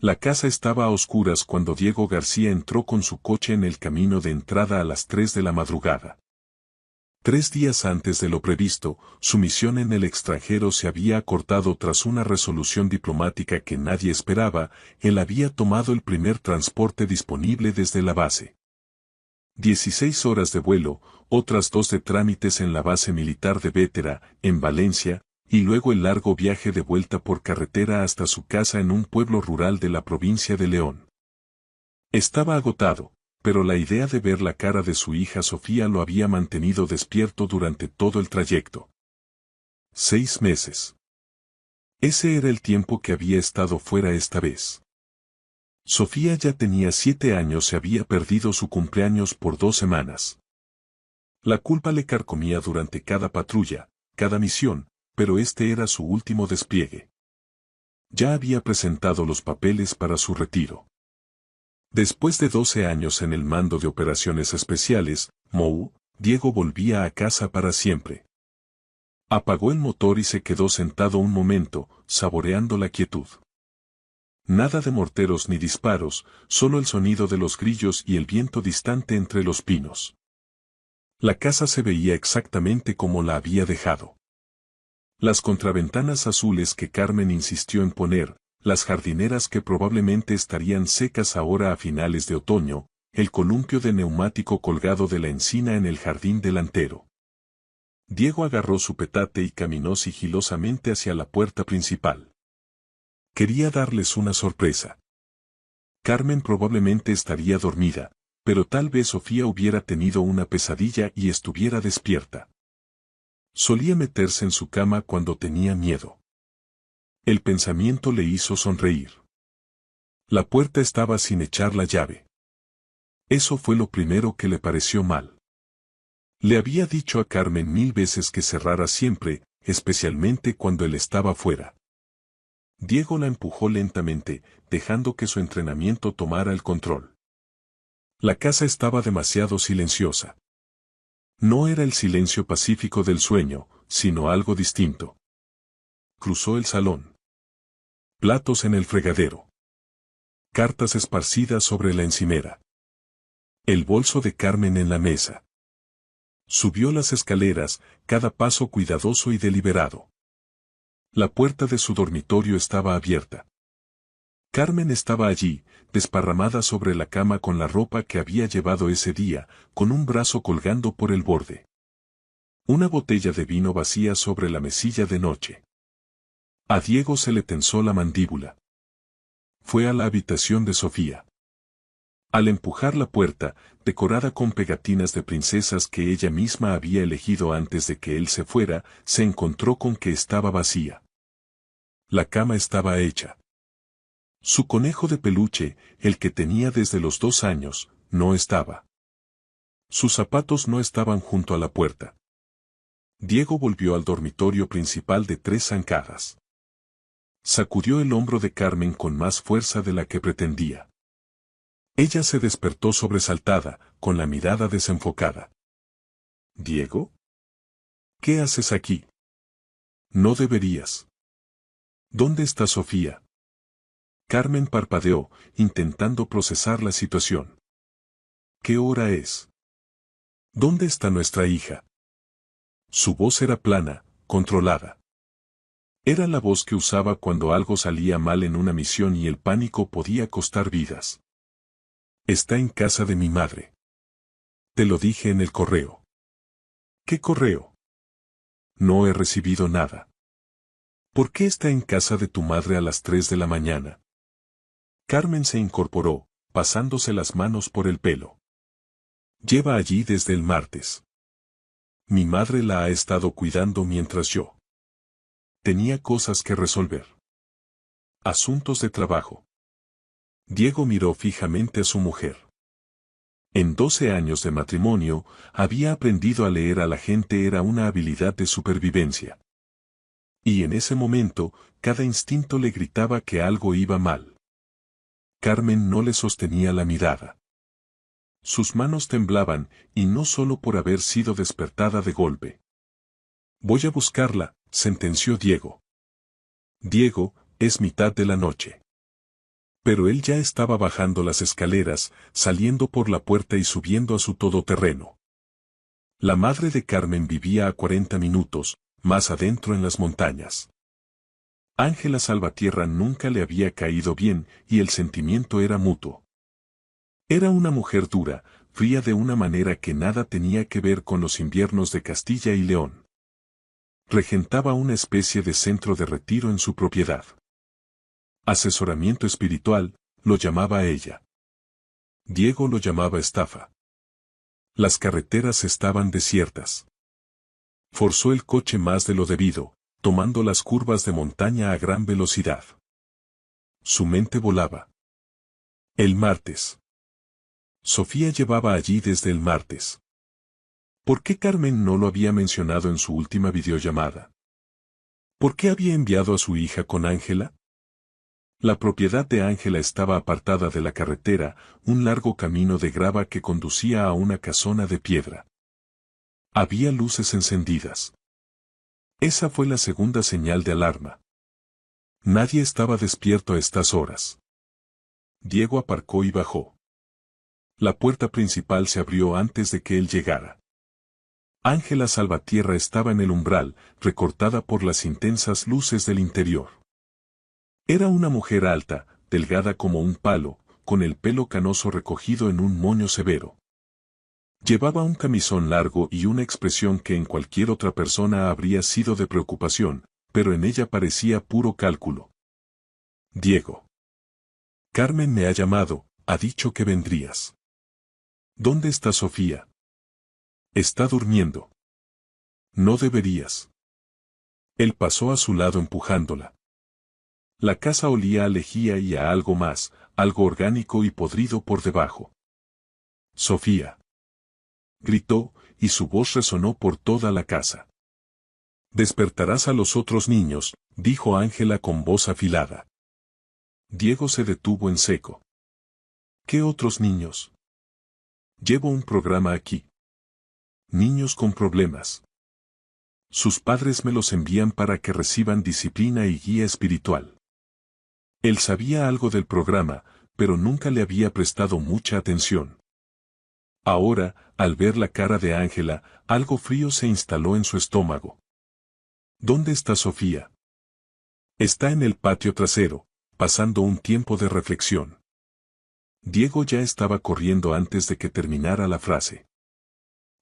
La casa estaba a oscuras cuando Diego García entró con su coche en el camino de entrada a las 3 de la madrugada. 3 días antes de lo previsto, su misión en el extranjero se había acortado tras una resolución diplomática que nadie esperaba. Él había tomado el primer transporte disponible desde la base. 16 horas de vuelo, otras 2 de trámites en la base militar de Bétera, en Valencia, y luego el largo viaje de vuelta por carretera hasta su casa en un pueblo rural de la provincia de León. Estaba agotado, pero la idea de ver la cara de su hija Sofía lo había mantenido despierto durante todo el trayecto. 6 meses. Ese era el tiempo que había estado fuera esta vez. Sofía ya tenía 7 años y había perdido su cumpleaños por 2 semanas. La culpa le carcomía durante cada patrulla, cada misión, pero este era su último despliegue. Ya había presentado los papeles para su retiro. Después de 12 años en el mando de operaciones especiales, MOU, Diego volvía a casa para siempre. Apagó el motor y se quedó sentado un momento, saboreando la quietud. Nada de morteros ni disparos, solo el sonido de los grillos y el viento distante entre los pinos. La casa se veía exactamente como la había dejado. Las contraventanas azules que Carmen insistió en poner, las jardineras que probablemente estarían secas ahora a finales de otoño, el columpio de neumático colgado de la encina en el jardín delantero. Diego agarró su petate y caminó sigilosamente hacia la puerta principal. Quería darles una sorpresa. Carmen probablemente estaría dormida, pero tal vez Sofía hubiera tenido una pesadilla y estuviera despierta. Solía meterse en su cama cuando tenía miedo. El pensamiento le hizo sonreír. La puerta estaba sin echar la llave. Eso fue lo primero que le pareció mal. Le había dicho a Carmen 1000 veces que cerrara siempre, especialmente cuando él estaba fuera. Diego la empujó lentamente, dejando que su entrenamiento tomara el control. La casa estaba demasiado silenciosa. No era el silencio pacífico del sueño, sino algo distinto. Cruzó el salón. Platos en el fregadero. Cartas esparcidas sobre la encimera. El bolso de Carmen en la mesa. Subió las escaleras, cada paso cuidadoso y deliberado. La puerta de su dormitorio estaba abierta. Carmen estaba allí, desparramada sobre la cama con la ropa que había llevado ese día, con un brazo colgando por el borde. Una botella de vino vacía sobre la mesilla de noche. A Diego se le tensó la mandíbula. Fue a la habitación de Sofía. Al empujar la puerta, decorada con pegatinas de princesas que ella misma había elegido antes de que él se fuera, se encontró con que estaba vacía. La cama estaba hecha. Su conejo de peluche, el que tenía desde los 2 años, no estaba. Sus zapatos no estaban junto a la puerta. Diego volvió al dormitorio principal de 3 zancadas. Sacudió el hombro de Carmen con más fuerza de la que pretendía. Ella se despertó sobresaltada, con la mirada desenfocada. ¿Diego? ¿Qué haces aquí? No deberías. ¿Dónde está Sofía? Carmen parpadeó, intentando procesar la situación. ¿Qué hora es? ¿Dónde está nuestra hija? Su voz era plana, controlada. Era la voz que usaba cuando algo salía mal en una misión y el pánico podía costar vidas. Está en casa de mi madre. Te lo dije en el correo. ¿Qué correo? No he recibido nada. ¿Por qué está en casa de tu madre a las 3 de la mañana? Carmen se incorporó, pasándose las manos por el pelo. Lleva allí desde el martes. Mi madre la ha estado cuidando mientras yo tenía cosas que resolver. Asuntos de trabajo. Diego miró fijamente a su mujer. En 12 años de matrimonio, había aprendido a leer a la gente, era una habilidad de supervivencia. Y en ese momento, cada instinto le gritaba que algo iba mal. Carmen no le sostenía la mirada. Sus manos temblaban, y no solo por haber sido despertada de golpe. Voy a buscarla, sentenció Diego. Diego, es mitad de la noche. Pero él ya estaba bajando las escaleras, saliendo por la puerta y subiendo a su todoterreno. La madre de Carmen vivía a 40 minutos, más adentro en las montañas. Ángela Salvatierra nunca le había caído bien y el sentimiento era mutuo. Era una mujer dura, fría de una manera que nada tenía que ver con los inviernos de Castilla y León. Regentaba una especie de centro de retiro en su propiedad. Asesoramiento espiritual, lo llamaba ella. Diego lo llamaba estafa. Las carreteras estaban desiertas. Forzó el coche más de lo debido, tomando las curvas de montaña a gran velocidad. Su mente volaba. El martes. Sofía llevaba allí desde el martes. ¿Por qué Carmen no lo había mencionado en su última videollamada? ¿Por qué había enviado a su hija con Ángela? La propiedad de Ángela estaba apartada de la carretera, un largo camino de grava que conducía a una casona de piedra. Había luces encendidas. Esa fue la segunda señal de alarma. Nadie estaba despierto a estas horas. Diego aparcó y bajó. La puerta principal se abrió antes de que él llegara. Ángela Salvatierra estaba en el umbral, recortada por las intensas luces del interior. Era una mujer alta, delgada como un palo, con el pelo canoso recogido en un moño severo. Llevaba un camisón largo y una expresión que en cualquier otra persona habría sido de preocupación, pero en ella parecía puro cálculo. Diego. Carmen me ha llamado, ha dicho que vendrías. ¿Dónde está Sofía? Está durmiendo. No deberías. Él pasó a su lado empujándola. La casa olía a lejía y a algo más, algo orgánico y podrido por debajo. Sofía. Gritó, y su voz resonó por toda la casa. Despertarás a los otros niños, dijo Ángela con voz afilada. Diego se detuvo en seco. ¿Qué otros niños? Llevo un programa aquí. Niños con problemas. Sus padres me los envían para que reciban disciplina y guía espiritual. Él sabía algo del programa, pero nunca le había prestado mucha atención. Ahora, al ver la cara de Ángela, algo frío se instaló en su estómago. ¿Dónde está Sofía? Está en el patio trasero, pasando un tiempo de reflexión. Diego ya estaba corriendo antes de que terminara la frase.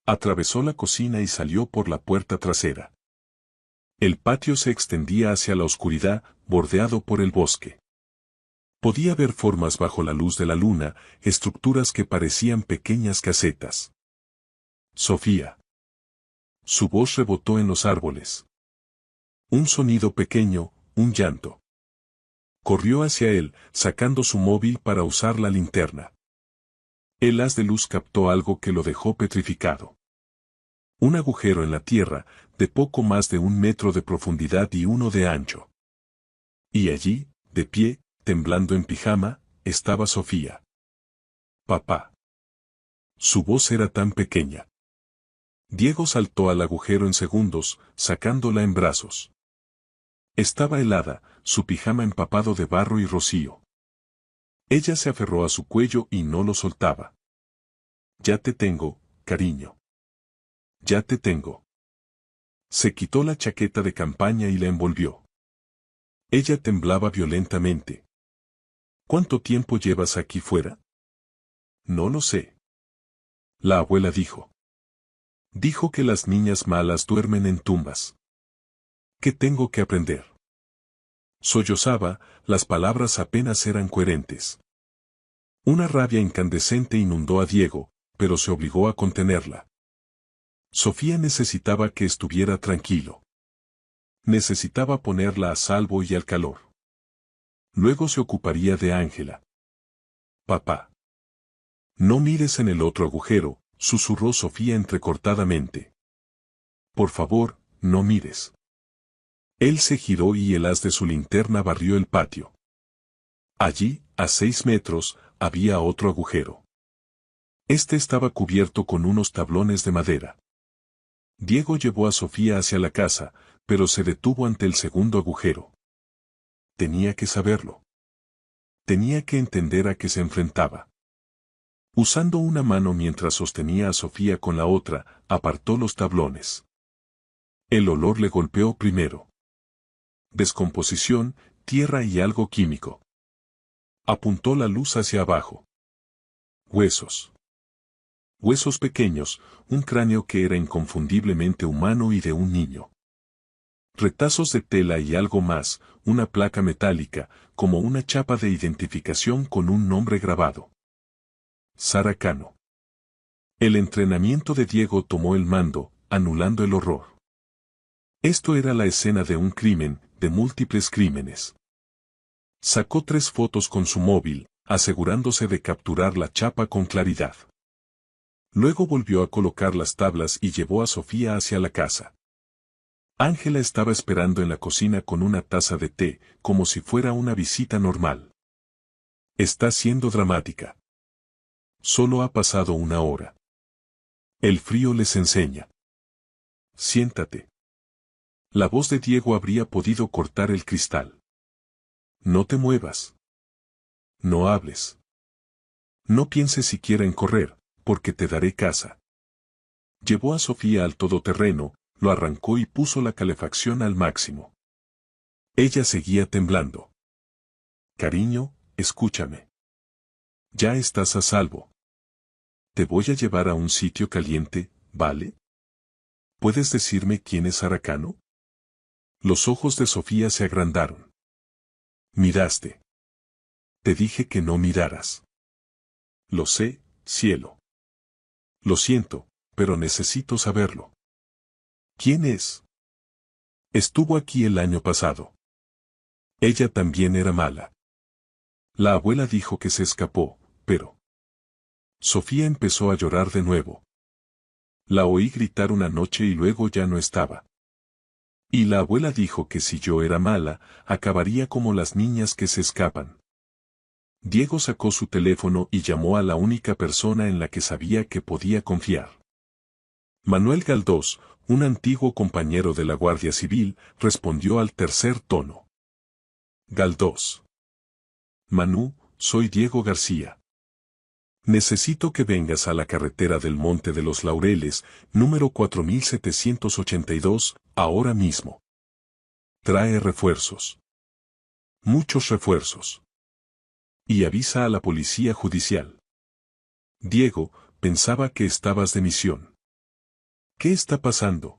Atravesó la cocina y salió por la puerta trasera. El patio se extendía hacia la oscuridad, bordeado por el bosque. Podía ver formas bajo la luz de la luna, estructuras que parecían pequeñas casetas. Sofía. Su voz rebotó en los árboles. Un sonido pequeño, un llanto. Corrió hacia él, sacando su móvil para usar la linterna. El haz de luz captó algo que lo dejó petrificado. Un agujero en la tierra, de poco más de 1 metro de profundidad y 1 de ancho. Y allí, de pie, temblando en pijama, estaba Sofía. Papá. Su voz era tan pequeña. Diego saltó al agujero en segundos, sacándola en brazos. Estaba helada, su pijama empapado de barro y rocío. Ella se aferró a su cuello y no lo soltaba. Ya te tengo, cariño. Ya te tengo. Se quitó la chaqueta de campaña y la envolvió. Ella temblaba violentamente. ¿Cuánto tiempo llevas aquí fuera? No lo sé. La abuela dijo. Dijo que las niñas malas duermen en tumbas. ¿Qué tengo que aprender? Sollozaba, las palabras apenas eran coherentes. Una rabia incandescente inundó a Diego, pero se obligó a contenerla. Sofía necesitaba que estuviera tranquilo. Necesitaba ponerla a salvo y al calor. Luego se ocuparía de Ángela. Papá. No mires en el otro agujero, susurró Sofía entrecortadamente. Por favor, no mires. Él se giró y el haz de su linterna barrió el patio. Allí, a 6 metros, había otro agujero. Este estaba cubierto con unos tablones de madera. Diego llevó a Sofía hacia la casa, pero se detuvo ante el segundo agujero. Tenía que saberlo. Tenía que entender a qué se enfrentaba. Usando una mano mientras sostenía a Sofía con la otra, apartó los tablones. El olor le golpeó primero. Descomposición, tierra y algo químico. Apuntó la luz hacia abajo. Huesos. Huesos pequeños, un cráneo que era inconfundiblemente humano y de un niño. Retazos de tela y algo más, una placa metálica, como una chapa de identificación con un nombre grabado. Sara Cano. El entrenamiento de Diego tomó el mando, anulando el horror. Esto era la escena de un crimen, de múltiples crímenes. Sacó 3 fotos con su móvil, asegurándose de capturar la chapa con claridad. Luego volvió a colocar las tablas y llevó a Sofía hacia la casa. Ángela estaba esperando en la cocina con una taza de té, como si fuera una visita normal. Está siendo dramática. Solo ha pasado 1 hora. El frío les enseña. Siéntate. La voz de Diego habría podido cortar el cristal. No te muevas. No hables. No pienses siquiera en correr, porque te daré casa. Llevó a Sofía al todoterreno, lo arrancó y puso la calefacción al máximo. Ella seguía temblando. Cariño, escúchame. Ya estás a salvo. Te voy a llevar a un sitio caliente, ¿vale? ¿Puedes decirme quién es Sara Cano? Los ojos de Sofía se agrandaron. Miraste. Te dije que no miraras. Lo sé, cielo. Lo siento, pero necesito saberlo. ¿Quién es? Estuvo aquí el año pasado. Ella también era mala. La abuela dijo que se escapó, pero... Sofía empezó a llorar de nuevo. La oí gritar una noche y luego ya no estaba. Y la abuela dijo que si yo era mala, acabaría como las niñas que se escapan. Diego sacó su teléfono y llamó a la única persona en la que sabía que podía confiar. Manuel Galdós, un antiguo compañero de la Guardia Civil, respondió al tercer tono. Galdós. Manu, soy Diego García. Necesito que vengas a la carretera del Monte de los Laureles, número 4782, ahora mismo. Trae refuerzos. Muchos refuerzos. Y avisa a la policía judicial. Diego, pensaba que estabas de misión. ¿Qué está pasando?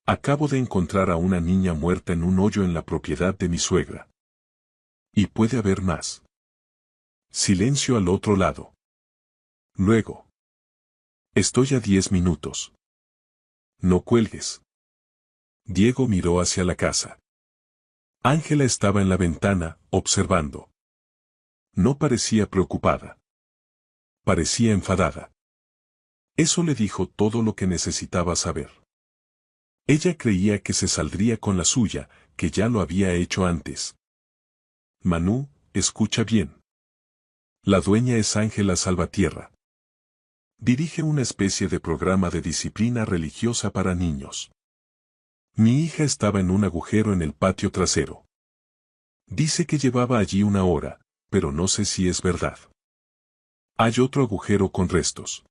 Acabo de encontrar a una niña muerta en un hoyo en la propiedad de mi suegra. Y puede haber más. Silencio al otro lado. Luego. Estoy a 10 minutos. No cuelgues. Diego miró hacia la casa. Ángela estaba en la ventana, observando. No parecía preocupada. Parecía enfadada. Eso le dijo todo lo que necesitaba saber. Ella creía que se saldría con la suya, que ya lo había hecho antes. Manu, escucha bien. La dueña es Ángela Salvatierra. Dirige una especie de programa de disciplina religiosa para niños. Mi hija estaba en un agujero en el patio trasero. Dice que llevaba allí 1 hora, pero no sé si es verdad. Hay otro agujero con restos.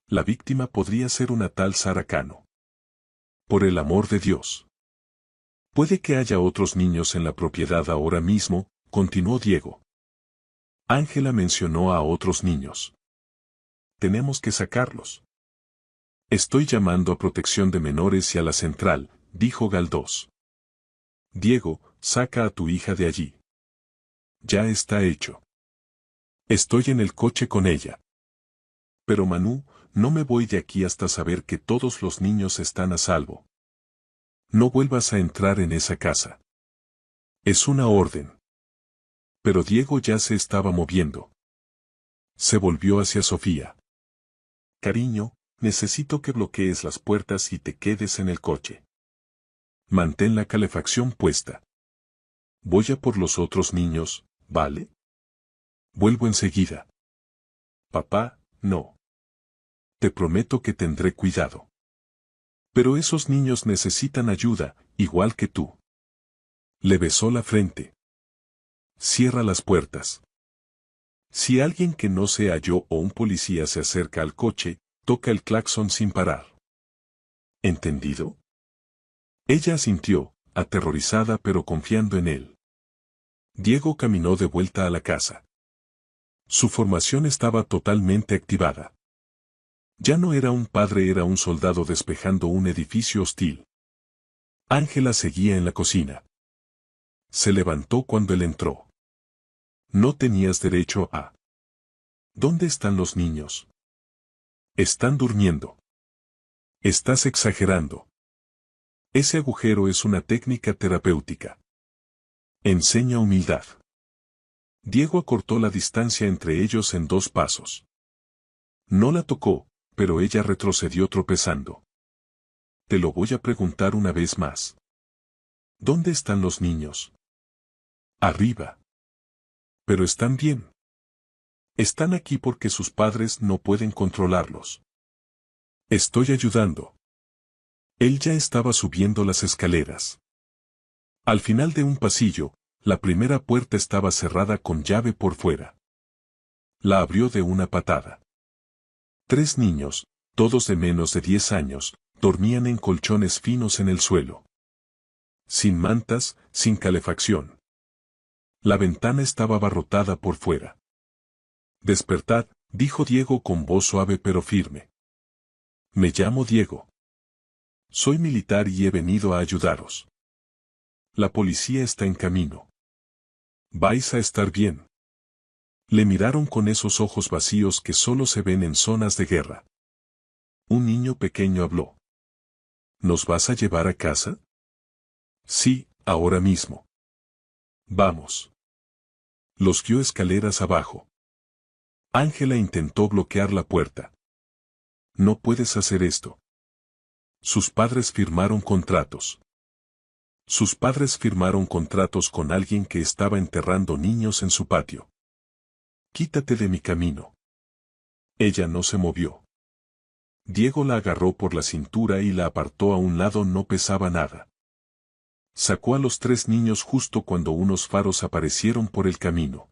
La víctima podría ser una tal Sara Cano. Por el amor de Dios. Puede que haya otros niños en la propiedad ahora mismo, continuó Diego. Ángela mencionó a otros niños. Tenemos que sacarlos. Estoy llamando a Protección de Menores y a la central, dijo Galdós. Diego, saca a tu hija de allí. Ya está hecho. Estoy en el coche con ella. Pero Manu, no me voy de aquí hasta saber que todos los niños están a salvo. No vuelvas a entrar en esa casa. Es una orden. Pero Diego ya se estaba moviendo. Se volvió hacia Sofía. Cariño, necesito que bloquees las puertas y te quedes en el coche. Mantén la calefacción puesta. Voy a por los otros niños, ¿vale? Vuelvo enseguida. Papá, no. Te prometo que tendré cuidado. Pero esos niños necesitan ayuda, igual que tú. Le besó la frente. Cierra las puertas. Si alguien que no sea yo o un policía se acerca al coche, toca el claxon sin parar. ¿Entendido? Ella asintió, aterrorizada pero confiando en él. Diego caminó de vuelta a la casa. Su formación estaba totalmente activada. Ya no era un padre, era un soldado despejando un edificio hostil. Ángela seguía en la cocina. Se levantó cuando él entró. No tenías derecho a... ¿Dónde están los niños? Están durmiendo. Estás exagerando. Ese agujero es una técnica terapéutica. Enseña humildad. Diego acortó la distancia entre ellos en 2 pasos. No la tocó, pero ella retrocedió tropezando. Te lo voy a preguntar una vez más. ¿Dónde están los niños? Arriba. Pero están bien. Están aquí porque sus padres no pueden controlarlos. Estoy ayudando. Él ya estaba subiendo las escaleras. Al final de un pasillo, la primera puerta estaba cerrada con llave por fuera. La abrió de una patada. 3 niños, todos de menos de 10 años, dormían en colchones finos en el suelo. Sin mantas, sin calefacción. La ventana estaba abarrotada por fuera. Despertad, dijo Diego con voz suave pero firme. Me llamo Diego. Soy militar y he venido a ayudaros. La policía está en camino. Vais a estar bien. Le miraron con esos ojos vacíos que solo se ven en zonas de guerra. Un niño pequeño habló. ¿Nos vas a llevar a casa? Sí, ahora mismo. Vamos. Los guió escaleras abajo. Ángela intentó bloquear la puerta. No puedes hacer esto. Sus padres firmaron contratos. Sus padres firmaron contratos con alguien que estaba enterrando niños en su patio. Quítate de mi camino. Ella no se movió. Diego la agarró por la cintura y la apartó a un lado, no pesaba nada. Sacó a los 3 niños justo cuando unos faros aparecieron por el camino.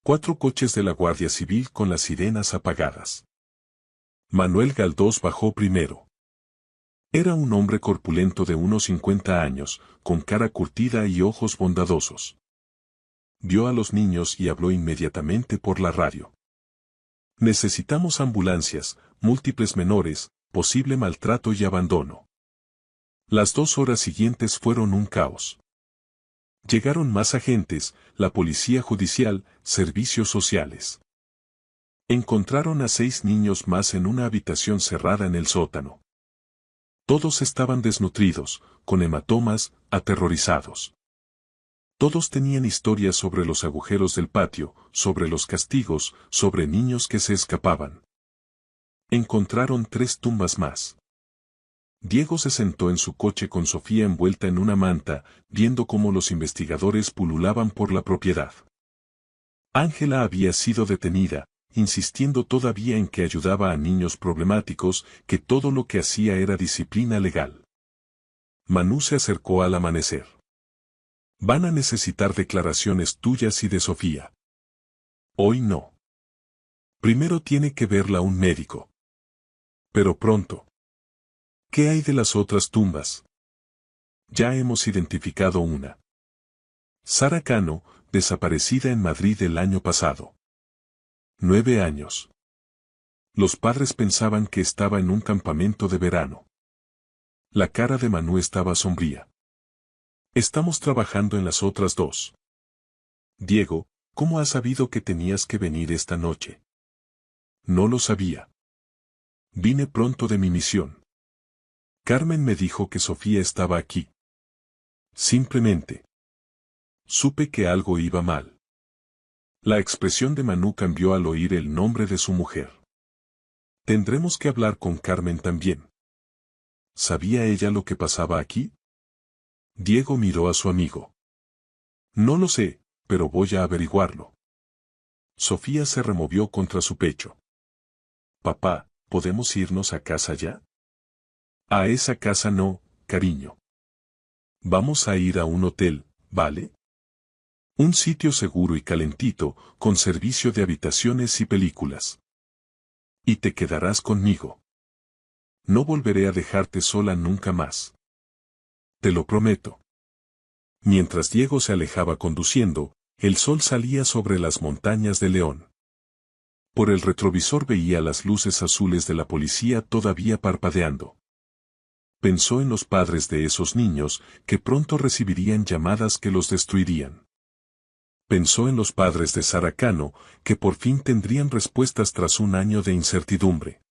4 coches de la Guardia Civil con las sirenas apagadas. Manuel Galdós bajó primero. Era un hombre corpulento de unos 50 años, con cara curtida y ojos bondadosos. Vio a los niños y habló inmediatamente por la radio. Necesitamos ambulancias, múltiples menores, posible maltrato y abandono. Las 2 horas siguientes fueron un caos. Llegaron más agentes, la policía judicial, servicios sociales. Encontraron a 6 niños más en una habitación cerrada en el sótano. Todos estaban desnutridos, con hematomas, aterrorizados. Todos tenían historias sobre los agujeros del patio, sobre los castigos, sobre niños que se escapaban. Encontraron 3 tumbas más. Diego se sentó en su coche con Sofía envuelta en una manta, viendo cómo los investigadores pululaban por la propiedad. Ángela había sido detenida, insistiendo todavía en que ayudaba a niños problemáticos, que todo lo que hacía era disciplina legal. Manu se acercó al amanecer. Van a necesitar declaraciones tuyas y de Sofía. Hoy no. Primero tiene que verla un médico. Pero pronto. ¿Qué hay de las otras tumbas? Ya hemos identificado una. Sara Cano, desaparecida en Madrid el año pasado. 9 años. Los padres pensaban que estaba en un campamento de verano. La cara de Manu estaba sombría. Estamos trabajando en las otras 2. Diego, ¿cómo has sabido que tenías que venir esta noche? No lo sabía. Vine pronto de mi misión. Carmen me dijo que Sofía estaba aquí. Simplemente. Supe que algo iba mal. La expresión de Manu cambió al oír el nombre de su mujer. Tendremos que hablar con Carmen también. ¿Sabía ella lo que pasaba aquí? Diego miró a su amigo. No lo sé, pero voy a averiguarlo. Sofía se removió contra su pecho. Papá, ¿podemos irnos a casa ya? A esa casa no, cariño. Vamos a ir a un hotel, ¿vale? Un sitio seguro y calentito, con servicio de habitaciones y películas. Y te quedarás conmigo. No volveré a dejarte sola nunca más. Te lo prometo. Mientras Diego se alejaba conduciendo, el sol salía sobre las montañas de León. Por el retrovisor veía las luces azules de la policía todavía parpadeando. Pensó en los padres de esos niños, que pronto recibirían llamadas que los destruirían. Pensó en los padres de Sara Cano, que por fin tendrían respuestas tras un año de incertidumbre.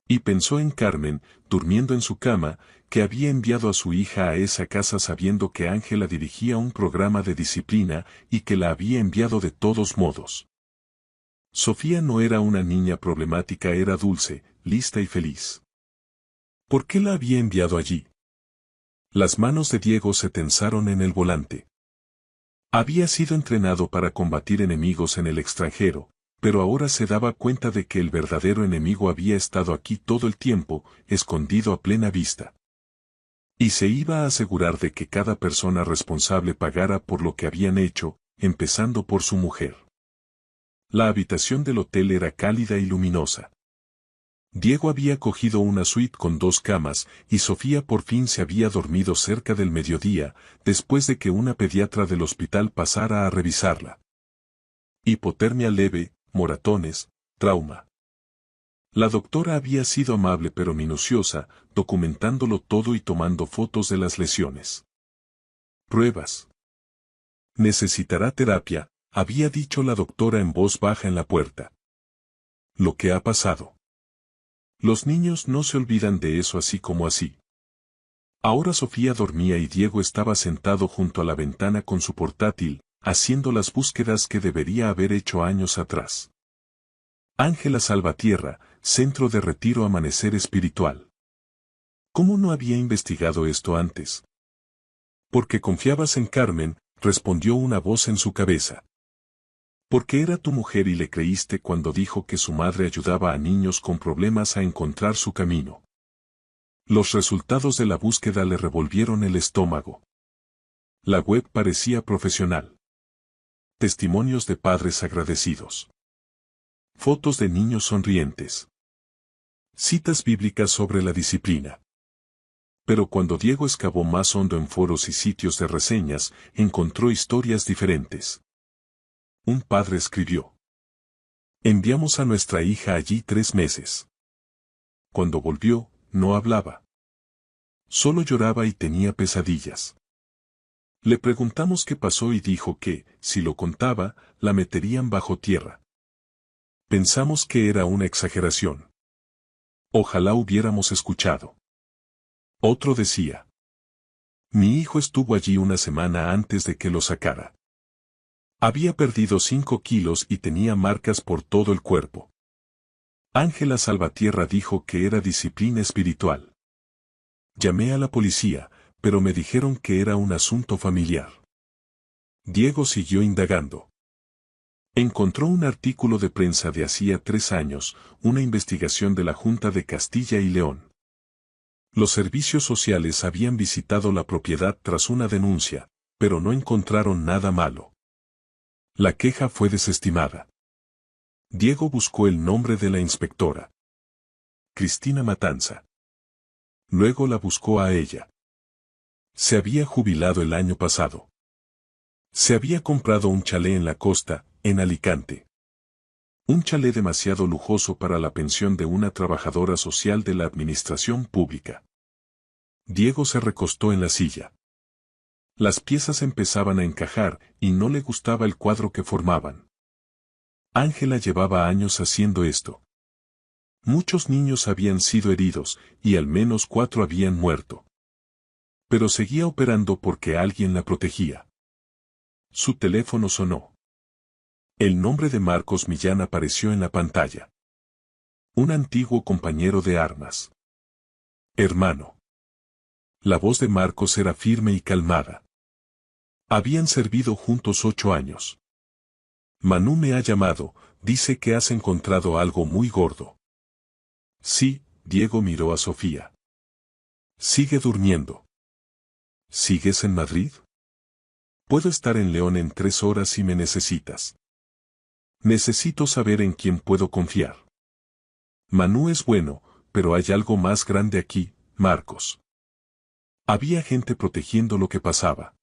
Y pensó en Carmen, durmiendo en su cama, que había enviado a su hija a esa casa sabiendo que Ángela dirigía un programa de disciplina y que la había enviado de todos modos. Sofía no era una niña problemática, era dulce, lista y feliz. ¿Por qué la había enviado allí? Las manos de Diego se tensaron en el volante. Había sido entrenado para combatir enemigos en el extranjero, pero ahora se daba cuenta de que el verdadero enemigo había estado aquí todo el tiempo, escondido a plena vista. Y se iba a asegurar de que cada persona responsable pagara por lo que habían hecho, empezando por su mujer. La habitación del hotel era cálida y luminosa. Diego había cogido una suite con 2 camas, y Sofía por fin se había dormido cerca del mediodía, después de que una pediatra del hospital pasara a revisarla. Hipotermia leve, moratones, trauma. La doctora había sido amable pero minuciosa, documentándolo todo y tomando fotos de las lesiones. Pruebas. Necesitará terapia, había dicho la doctora en voz baja en la puerta. Lo que ha pasado. Los niños no se olvidan de eso así como así. Ahora Sofía dormía y Diego estaba sentado junto a la ventana con su portátil, haciendo las búsquedas que debería haber hecho años atrás. Ángela Salvatierra, Centro de Retiro Amanecer Espiritual. ¿Cómo no había investigado esto antes? Porque confiabas en Carmen, respondió una voz en su cabeza. Porque era tu mujer y le creíste cuando dijo que su madre ayudaba a niños con problemas a encontrar su camino. Los resultados de la búsqueda le revolvieron el estómago. La web parecía profesional. Testimonios de padres agradecidos. Fotos de niños sonrientes. Citas bíblicas sobre la disciplina. Pero cuando Diego excavó más hondo en foros y sitios de reseñas, encontró historias diferentes. Un padre escribió: enviamos a nuestra hija allí 3 meses. Cuando volvió, no hablaba. Solo lloraba y tenía pesadillas. Le preguntamos qué pasó y dijo que, si lo contaba, la meterían bajo tierra. Pensamos que era una exageración. Ojalá hubiéramos escuchado. Otro decía: mi hijo estuvo allí una semana antes de que lo sacara. Había perdido 5 kilos y tenía marcas por todo el cuerpo. Ángela Salvatierra dijo que era disciplina espiritual. Llamé a la policía, pero me dijeron que era un asunto familiar. Diego siguió indagando. Encontró un artículo de prensa de hacía 3 años, una investigación de la Junta de Castilla y León. Los servicios sociales habían visitado la propiedad tras una denuncia, pero no encontraron nada malo. La queja fue desestimada. Diego buscó el nombre de la inspectora. Cristina Matanza. Luego la buscó a ella. Se había jubilado el año pasado. Se había comprado un chalet en la costa, en Alicante. Un chalet demasiado lujoso para la pensión de una trabajadora social de la administración pública. Diego se recostó en la silla. Las piezas empezaban a encajar, y no le gustaba el cuadro que formaban. Ángela llevaba años haciendo esto. Muchos niños habían sido heridos, y al menos 4 habían muerto. Pero seguía operando porque alguien la protegía. Su teléfono sonó. El nombre de Marcos Millán apareció en la pantalla. Un antiguo compañero de armas. Hermano. La voz de Marcos era firme y calmada. Habían servido juntos 8 años. Manu me ha llamado, dice que has encontrado algo muy gordo. Sí, Diego miró a Sofía. Sigue durmiendo. ¿Sigues en Madrid? Puedo estar en León en 3 horas si me necesitas. Necesito saber en quién puedo confiar. Manu es bueno, pero hay algo más grande aquí, Marcos. Había gente protegiendo lo que pasaba.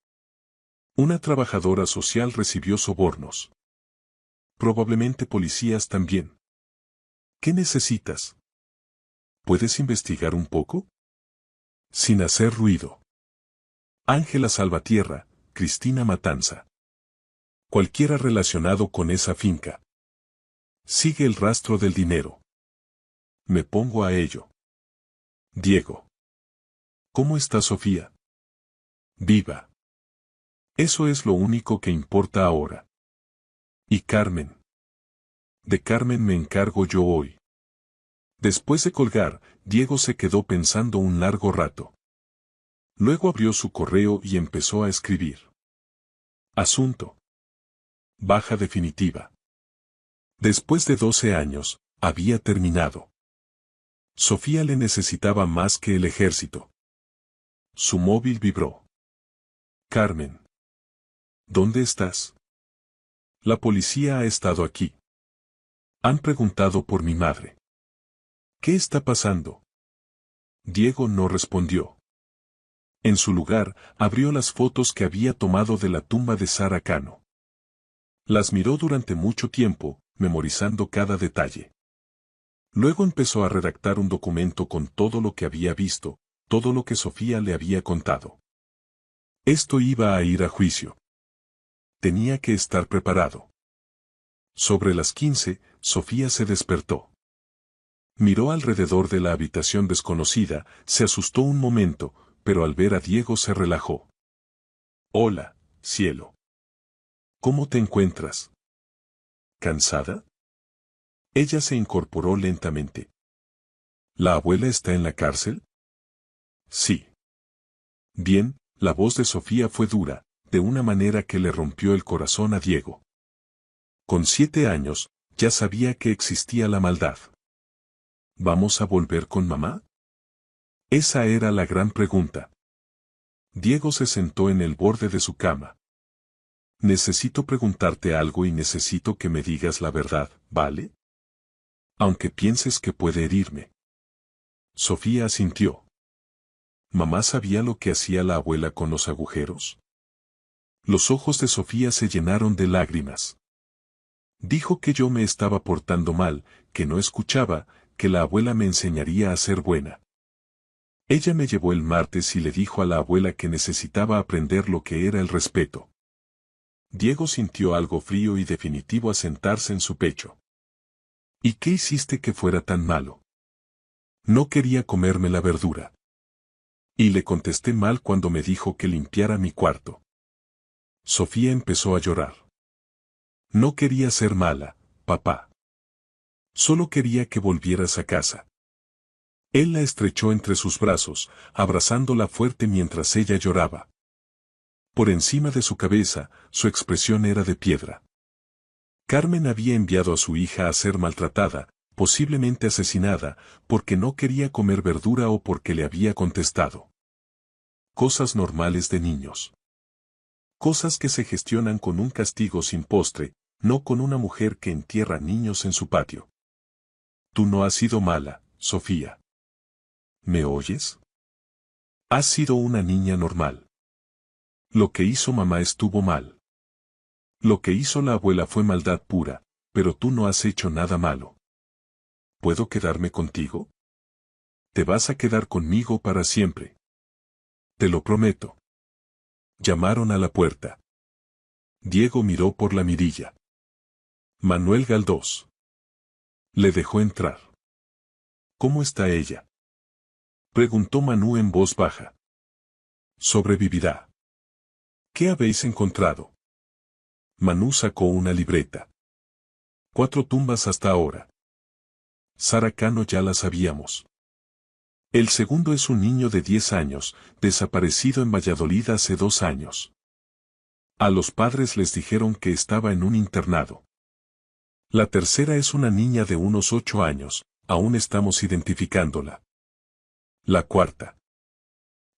Una trabajadora social recibió sobornos. Probablemente policías también. ¿Qué necesitas? ¿Puedes investigar un poco? Sin hacer ruido. Ángela Salvatierra, Cristina Matanza. Cualquiera relacionado con esa finca. Sigue el rastro del dinero. Me pongo a ello. Diego. ¿Cómo está Sofía? Viva. Eso es lo único que importa ahora. ¿Y Carmen? De Carmen me encargo yo hoy. Después de colgar, Diego se quedó pensando un largo rato. Luego abrió su correo y empezó a escribir. Asunto. Baja definitiva. Después de 12 años, había terminado. Sofía le necesitaba más que el ejército. Su móvil vibró. Carmen. ¿Dónde estás? La policía ha estado aquí. Han preguntado por mi madre. ¿Qué está pasando? Diego no respondió. En su lugar, abrió las fotos que había tomado de la tumba de Sara Cano. Las miró durante mucho tiempo, memorizando cada detalle. Luego empezó a redactar un documento con todo lo que había visto, todo lo que Sofía le había contado. Esto iba a ir a juicio. Tenía que estar preparado. Sobre las 15, Sofía se despertó. Miró alrededor de la habitación desconocida, se asustó un momento, pero al ver a Diego se relajó. Hola, cielo. ¿Cómo te encuentras? ¿Cansada? Ella se incorporó lentamente. ¿La abuela está en la cárcel? Sí. Bien, la voz de Sofía fue dura, de una manera que le rompió el corazón a Diego. Con 7 años, ya sabía que existía la maldad. ¿Vamos a volver con mamá? Esa era la gran pregunta. Diego se sentó en el borde de su cama. Necesito preguntarte algo y necesito que me digas la verdad, ¿vale? Aunque pienses que puede herirme. Sofía asintió. ¿Mamá sabía lo que hacía la abuela con los agujeros? Los ojos de Sofía se llenaron de lágrimas. Dijo que yo me estaba portando mal, que no escuchaba, que la abuela me enseñaría a ser buena. Ella me llevó el martes y le dijo a la abuela que necesitaba aprender lo que era el respeto. Diego sintió algo frío y definitivo asentarse en su pecho. ¿Y qué hiciste que fuera tan malo? No quería comerme la verdura. Y le contesté mal cuando me dijo que limpiara mi cuarto. Sofía empezó a llorar. No quería ser mala, papá. Solo quería que volvieras a casa. Él la estrechó entre sus brazos, abrazándola fuerte mientras ella lloraba. Por encima de su cabeza, su expresión era de piedra. Carmen había enviado a su hija a ser maltratada, posiblemente asesinada, porque no quería comer verdura o porque le había contestado. Cosas normales de niños. Cosas que se gestionan con un castigo sin postre, no con una mujer que entierra niños en su patio. Tú no has sido mala, Sofía. ¿Me oyes? Has sido una niña normal. Lo que hizo mamá estuvo mal. Lo que hizo la abuela fue maldad pura, pero tú no has hecho nada malo. ¿Puedo quedarme contigo? Te vas a quedar conmigo para siempre. Te lo prometo. Llamaron a la puerta. Diego miró por la mirilla. Manuel Galdós. Le dejó entrar. ¿Cómo está ella? Preguntó Manu en voz baja. Sobrevivirá. ¿Qué habéis encontrado? Manu sacó una libreta. 4 tumbas hasta ahora. Sara Cano ya la sabíamos. El segundo es un niño de 10 años, desaparecido en Valladolid hace 2 años. A los padres les dijeron que estaba en un internado. La tercera es una niña de unos 8 años, aún estamos identificándola. La cuarta.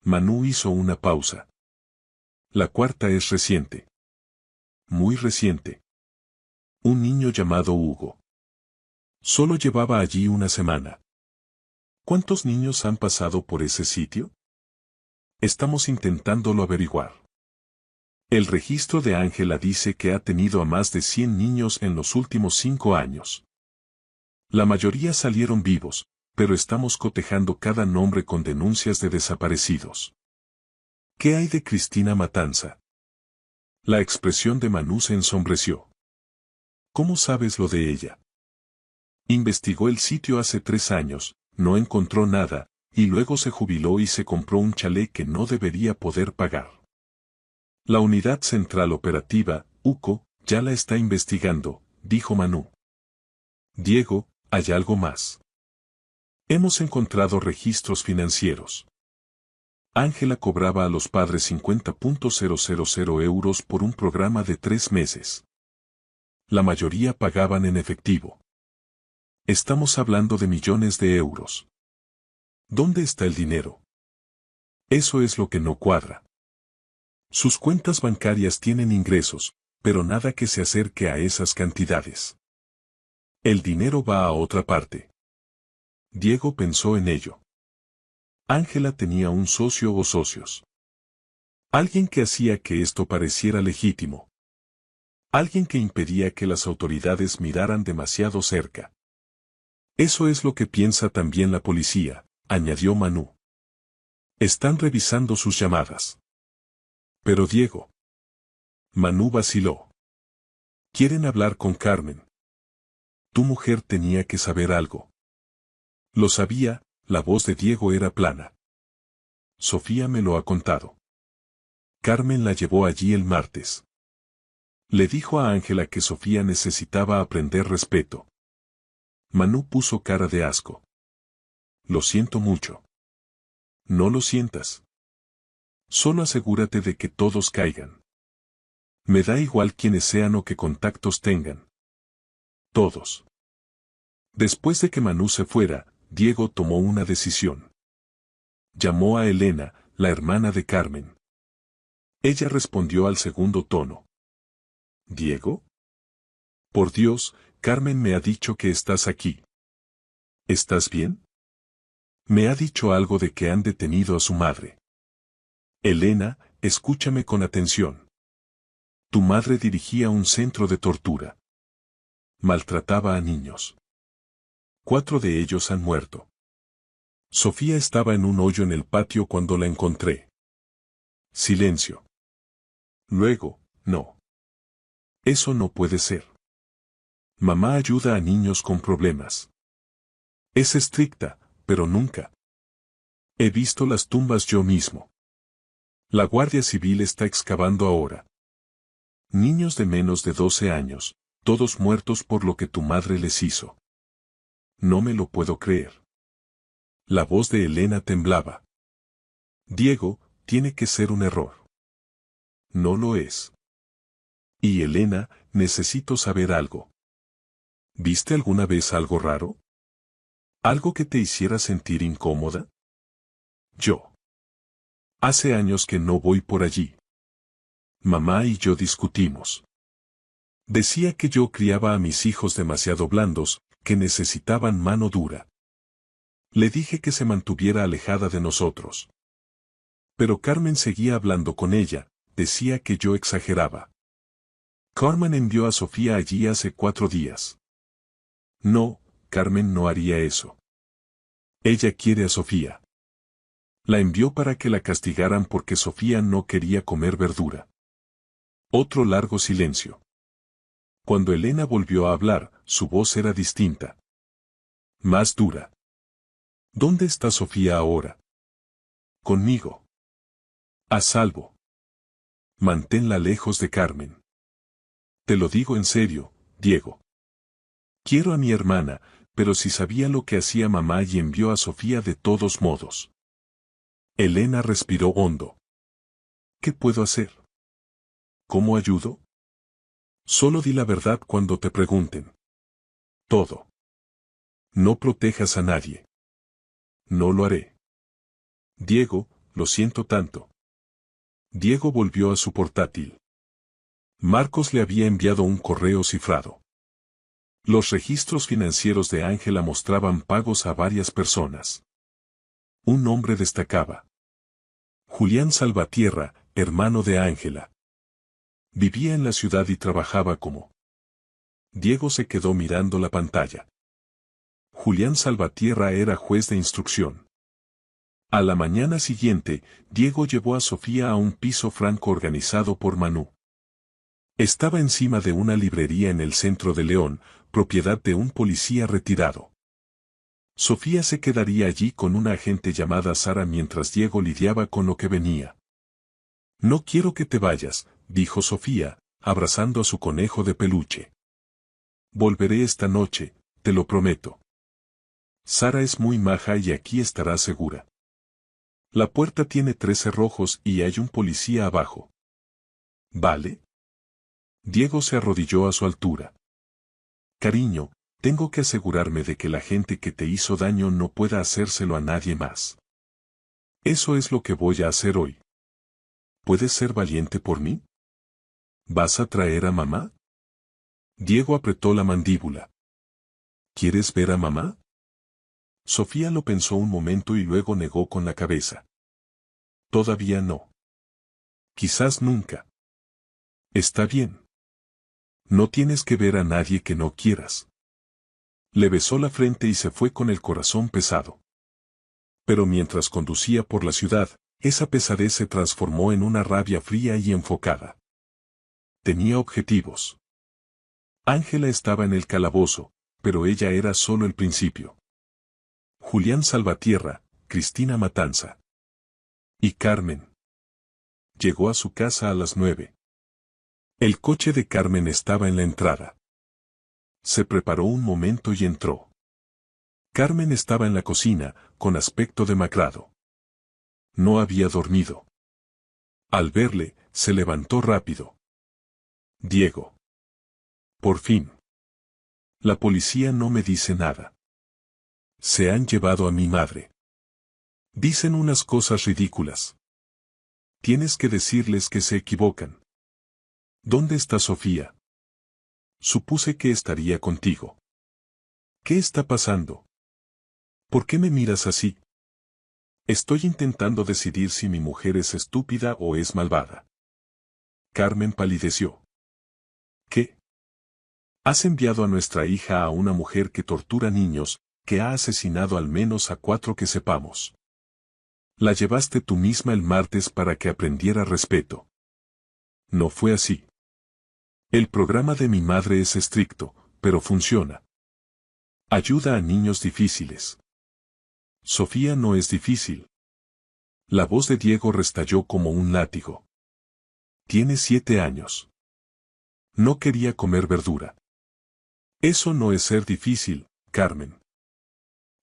Manu hizo una pausa. La cuarta es reciente. Muy reciente. Un niño llamado Hugo. Solo llevaba allí una semana. ¿Cuántos niños han pasado por ese sitio? Estamos intentándolo averiguar. El registro de Ángela dice que ha tenido a más de 100 niños en los últimos 5 años. La mayoría salieron vivos, pero estamos cotejando cada nombre con denuncias de desaparecidos. ¿Qué hay de Cristina Matanza? La expresión de Manu se ensombreció. ¿Cómo sabes lo de ella? Investigó el sitio hace 3 años, no encontró nada, y luego se jubiló y se compró un chalet que no debería poder pagar. La Unidad Central Operativa, UCO, ya la está investigando, dijo Manu. Diego, hay algo más. Hemos encontrado registros financieros. Ángela cobraba a los padres 50.000 euros por un programa de 3 meses. La mayoría pagaban en efectivo. Estamos hablando de millones de euros. ¿Dónde está el dinero? Eso es lo que no cuadra. Sus cuentas bancarias tienen ingresos, pero nada que se acerque a esas cantidades. El dinero va a otra parte. Diego pensó en ello. Ángela tenía un socio o socios. Alguien que hacía que esto pareciera legítimo. Alguien que impedía que las autoridades miraran demasiado cerca. Eso es lo que piensa también la policía, añadió Manu. Están revisando sus llamadas. Pero Diego. Manu vaciló. Quieren hablar con Carmen. Tu mujer tenía que saber algo. Lo sabía, la voz de Diego era plana. Sofía me lo ha contado. Carmen la llevó allí el martes. Le dijo a Ángela que Sofía necesitaba aprender respeto. Manu puso cara de asco. Lo siento mucho. No lo sientas. Solo asegúrate de que todos caigan. Me da igual quiénes sean o qué contactos tengan. Todos. Después de que Manu se fuera, Diego tomó una decisión. Llamó a Elena, la hermana de Carmen. Ella respondió al segundo tono. ¿Diego? Por Dios, Carmen me ha dicho que estás aquí. ¿Estás bien? Me ha dicho algo de que han detenido a su madre. Elena, escúchame con atención. Tu madre dirigía un centro de tortura. Maltrataba a niños. 4 de ellos han muerto. Sofía estaba en un hoyo en el patio cuando la encontré. Silencio. Luego, no. Eso no puede ser. Mamá ayuda a niños con problemas. Es estricta, pero nunca. He visto las tumbas yo mismo. La Guardia Civil está excavando ahora. Niños de menos de 12 años, todos muertos por lo que tu madre les hizo. No me lo puedo creer. La voz de Elena temblaba. Diego, tiene que ser un error. No lo es. Y Elena, necesito saber algo. ¿Viste alguna vez algo raro? ¿Algo que te hiciera sentir incómoda? Yo. Hace años que no voy por allí. Mamá y yo discutimos. Decía que yo criaba a mis hijos demasiado blandos, que necesitaban mano dura. Le dije que se mantuviera alejada de nosotros. Pero Carmen seguía hablando con ella, decía que yo exageraba. Carmen envió a Sofía allí hace 4 días. No, Carmen no haría eso. Ella quiere a Sofía. La envió para que la castigaran porque Sofía no quería comer verdura. Otro largo silencio. Cuando Elena volvió a hablar, su voz era distinta. Más dura. ¿Dónde está Sofía ahora? Conmigo. A salvo. Manténla lejos de Carmen. Te lo digo en serio, Diego. Quiero a mi hermana, pero si sabía lo que hacía mamá y envió a Sofía de todos modos. Elena respiró hondo. ¿Qué puedo hacer? ¿Cómo ayudo? Solo di la verdad cuando te pregunten. Todo. No protejas a nadie. No lo haré. Diego, lo siento tanto. Diego volvió a su portátil. Marcos le había enviado un correo cifrado. Los registros financieros de Ángela mostraban pagos a varias personas. Un nombre destacaba. Julián Salvatierra, hermano de Ángela. Vivía en la ciudad y trabajaba como. Diego se quedó mirando la pantalla. Julián Salvatierra era juez de instrucción. A la mañana siguiente, Diego llevó a Sofía a un piso franco organizado por Manu. Estaba encima de una librería en el centro de León, propiedad de un policía retirado. Sofía se quedaría allí con una agente llamada Sara mientras Diego lidiaba con lo que venía. No quiero que te vayas, dijo Sofía, abrazando a su conejo de peluche. Volveré esta noche, te lo prometo. Sara es muy maja y aquí estará segura. La puerta tiene 3 cerrojos y hay un policía abajo. ¿Vale? Diego se arrodilló a su altura. Cariño, tengo que asegurarme de que la gente que te hizo daño no pueda hacérselo a nadie más. Eso es lo que voy a hacer hoy. ¿Puedes ser valiente por mí? ¿Vas a traer a mamá? Diego apretó la mandíbula. ¿Quieres ver a mamá? Sofía lo pensó un momento y luego negó con la cabeza. Todavía no. Quizás nunca. Está bien. No tienes que ver a nadie que no quieras. Le besó la frente y se fue con el corazón pesado. Pero mientras conducía por la ciudad, esa pesadez se transformó en una rabia fría y enfocada. Tenía objetivos. Ángela estaba en el calabozo, pero ella era solo el principio. Julián Salvatierra, Cristina Matanza. Y Carmen. Llegó a su casa a las 9. El coche de Carmen estaba en la entrada. Se preparó un momento y entró. Carmen estaba en la cocina, con aspecto demacrado. No había dormido. Al verle, se levantó rápido. Diego. Por fin. La policía no me dice nada. Se han llevado a mi madre. Dicen unas cosas ridículas. Tienes que decirles que se equivocan. ¿Dónde está Sofía? Supuse que estaría contigo. ¿Qué está pasando? ¿Por qué me miras así? Estoy intentando decidir si mi mujer es estúpida o es malvada. Carmen palideció. ¿Qué? Has enviado a nuestra hija a una mujer que tortura niños, que ha asesinado al menos a 4 que sepamos. La llevaste tú misma el martes para que aprendiera respeto. No fue así. El programa de mi madre es estricto, pero funciona. Ayuda a niños difíciles. Sofía no es difícil. La voz de Diego restalló como un látigo. Tiene 7 años. No quería comer verdura. Eso no es ser difícil, Carmen.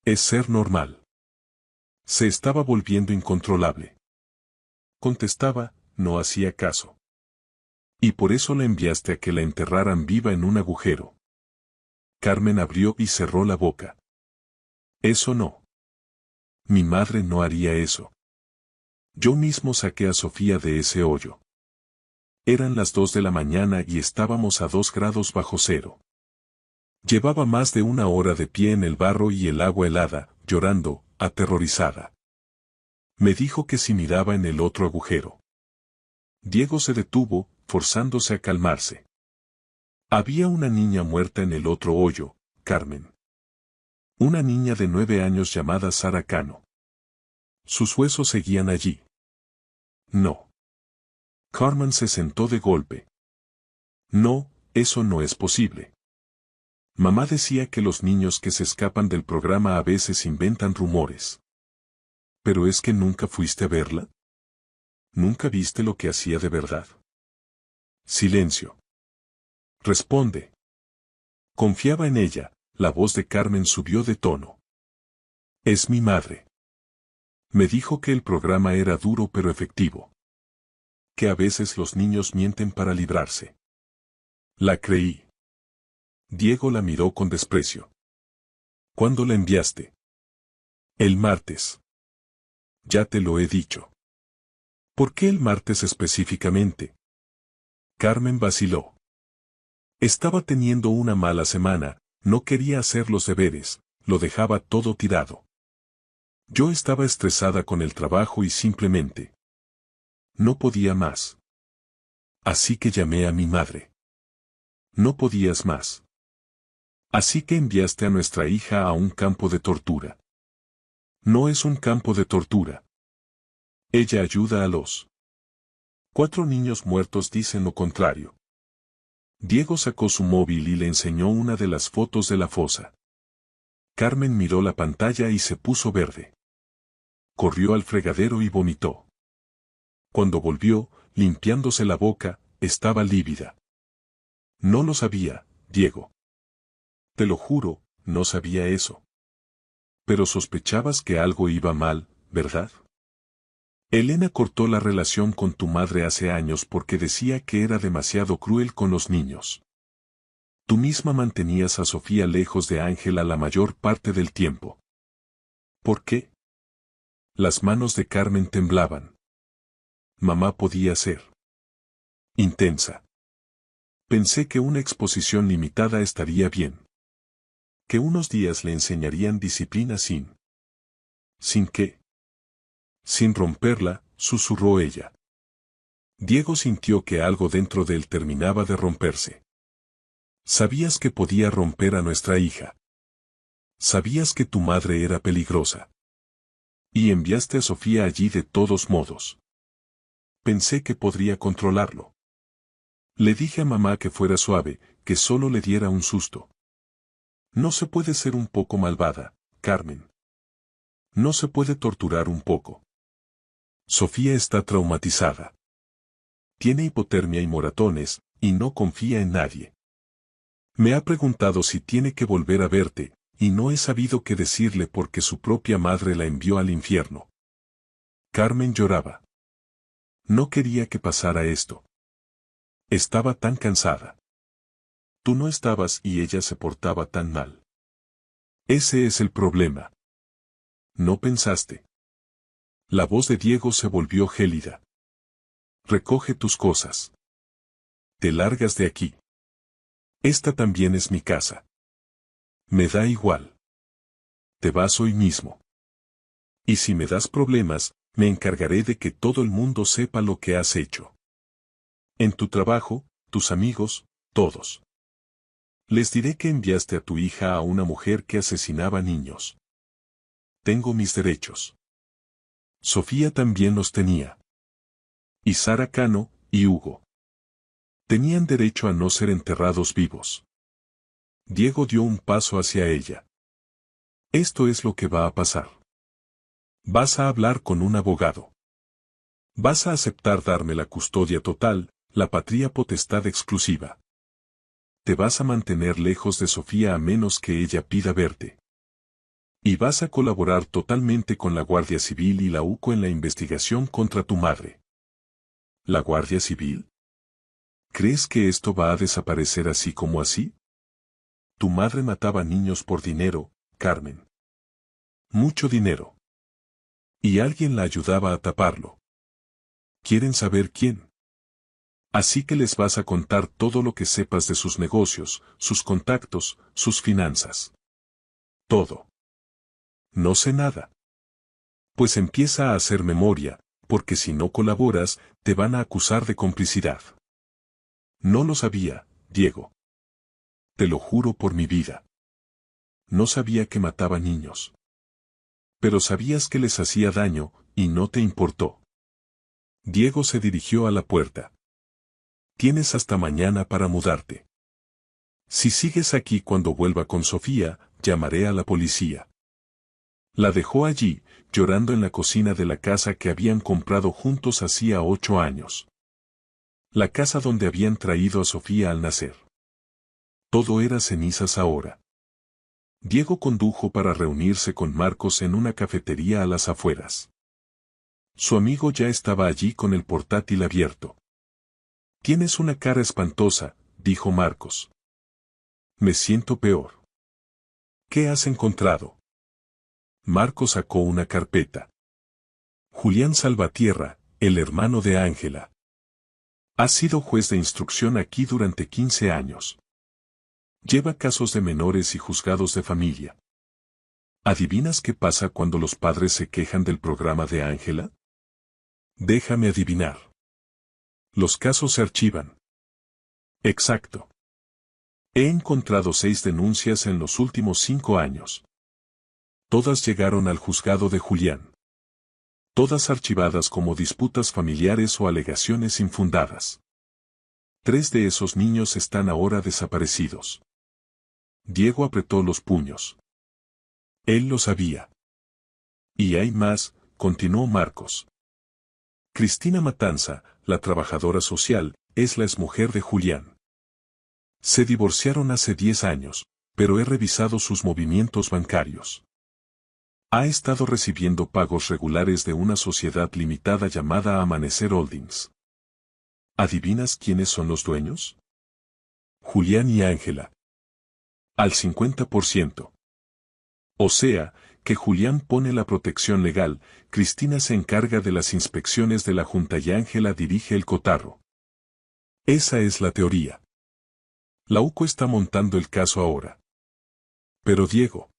Es ser normal. Se estaba volviendo incontrolable. Contestaba, no hacía caso. Y por eso la enviaste a que la enterraran viva en un agujero. Carmen abrió y cerró la boca. Eso no. Mi madre no haría eso. Yo mismo saqué a Sofía de ese hoyo. Eran las 2 de la mañana y estábamos a 2 grados bajo cero. Llevaba más de 1 hora de pie en el barro y el agua helada, llorando, aterrorizada. Me dijo que si miraba en el otro agujero. Diego se detuvo, forzándose a calmarse. Había una niña muerta en el otro hoyo, Carmen. Una niña de 9 años llamada Sara Cano. Sus huesos seguían allí. No. Carmen se sentó de golpe. No, eso no es posible. Mamá decía que los niños que se escapan del programa a veces inventan rumores. ¿Pero es que nunca fuiste a verla? ¿Nunca viste lo que hacía de verdad? Silencio. Responde. Confiaba en ella, la voz de Carmen subió de tono. Es mi madre. Me dijo que el programa era duro pero efectivo. Que a veces los niños mienten para librarse. La creí. Diego la miró con desprecio. ¿Cuándo la enviaste? El martes. Ya te lo he dicho. ¿Por qué el martes específicamente? Carmen vaciló. Estaba teniendo una mala semana, no quería hacer los deberes, lo dejaba todo tirado. Yo estaba estresada con el trabajo y simplemente no podía más. Así que llamé a mi madre. No podías más. Así que enviaste a nuestra hija a un campo de tortura. No es un campo de tortura. Ella ayuda a los 4 niños muertos, dicen lo contrario. Diego sacó su móvil y le enseñó una de las fotos de la fosa. Carmen miró la pantalla y se puso verde. Corrió al fregadero y vomitó. Cuando volvió, limpiándose la boca, estaba lívida. No lo sabía, Diego. Te lo juro, no sabía eso. Pero sospechabas que algo iba mal, ¿verdad? Elena cortó la relación con tu madre hace años porque decía que era demasiado cruel con los niños. Tú misma mantenías a Sofía lejos de Ángela la mayor parte del tiempo. ¿Por qué? Las manos de Carmen temblaban. Mamá podía ser intensa. Pensé que una exposición limitada estaría bien. Que unos días le enseñarían disciplina sin... ¿Sin qué? Sin romperla, susurró ella. Diego sintió que algo dentro de él terminaba de romperse. Sabías que podía romper a nuestra hija. Sabías que tu madre era peligrosa. Y enviaste a Sofía allí de todos modos. Pensé que podría controlarlo. Le dije a mamá que fuera suave, que solo le diera un susto. No se puede ser un poco malvada, Carmen. No se puede torturar un poco. Sofía está traumatizada. Tiene hipotermia y moratones, y no confía en nadie. Me ha preguntado si tiene que volver a verte, y no he sabido qué decirle porque su propia madre la envió al infierno. Carmen lloraba. No quería que pasara esto. Estaba tan cansada. Tú no estabas y ella se portaba tan mal. Ese es el problema. ¿No pensaste? La voz de Diego se volvió gélida. Recoge tus cosas. Te largas de aquí. Esta también es mi casa. Me da igual. Te vas hoy mismo. Y si me das problemas, me encargaré de que todo el mundo sepa lo que has hecho. En tu trabajo, tus amigos, todos. Les diré que enviaste a tu hija a una mujer que asesinaba niños. Tengo mis derechos. Sofía también los tenía. Y Sara Cano, y Hugo. Tenían derecho a no ser enterrados vivos. Diego dio un paso hacia ella. Esto es lo que va a pasar. Vas a hablar con un abogado. Vas a aceptar darme la custodia total, la patria potestad exclusiva. Te vas a mantener lejos de Sofía a menos que ella pida verte. Y vas a colaborar totalmente con la Guardia Civil y la UCO en la investigación contra tu madre. ¿La Guardia Civil? ¿Crees que esto va a desaparecer así como así? Tu madre mataba niños por dinero, Carmen. Mucho dinero. Y alguien la ayudaba a taparlo. ¿Quieren saber quién? Así que les vas a contar todo lo que sepas de sus negocios, sus contactos, sus finanzas. Todo. No sé nada. Pues empieza a hacer memoria, porque si no colaboras, te van a acusar de complicidad. No lo sabía, Diego. Te lo juro por mi vida. No sabía que mataba niños. Pero sabías que les hacía daño, y no te importó. Diego se dirigió a la puerta. Tienes hasta mañana para mudarte. Si sigues aquí cuando vuelva con Sofía, llamaré a la policía. La dejó allí, llorando en la cocina de la casa que habían comprado juntos hacía 8 años. La casa donde habían traído a Sofía al nacer. Todo era cenizas ahora. Diego condujo para reunirse con Marcos en una cafetería a las afueras. Su amigo ya estaba allí con el portátil abierto. Tienes una cara espantosa, dijo Marcos. Me siento peor. ¿Qué has encontrado? Marcos sacó una carpeta. Julián Salvatierra, el hermano de Ángela. Ha sido juez de instrucción aquí durante 15 años. Lleva casos de menores y juzgados de familia. ¿Adivinas qué pasa cuando los padres se quejan del programa de Ángela? Déjame adivinar. Los casos se archivan. Exacto. He encontrado 6 denuncias en los últimos 5 años. Todas llegaron al juzgado de Julián. Todas archivadas como disputas familiares o alegaciones infundadas. 3 de esos niños están ahora desaparecidos. Diego apretó los puños. Él lo sabía. Y hay más, continuó Marcos. Cristina Matanza, la trabajadora social, es la exmujer de Julián. Se divorciaron hace 10 años, pero he revisado sus movimientos bancarios. Ha estado recibiendo pagos regulares de una sociedad limitada llamada Amanecer Holdings. ¿Adivinas quiénes son los dueños? Julián y Ángela. Al 50%. O sea, que Julián pone la protección legal, Cristina se encarga de las inspecciones de la Junta y Ángela dirige el cotarro. Esa es la teoría. La UCO está montando el caso ahora. Pero Diego.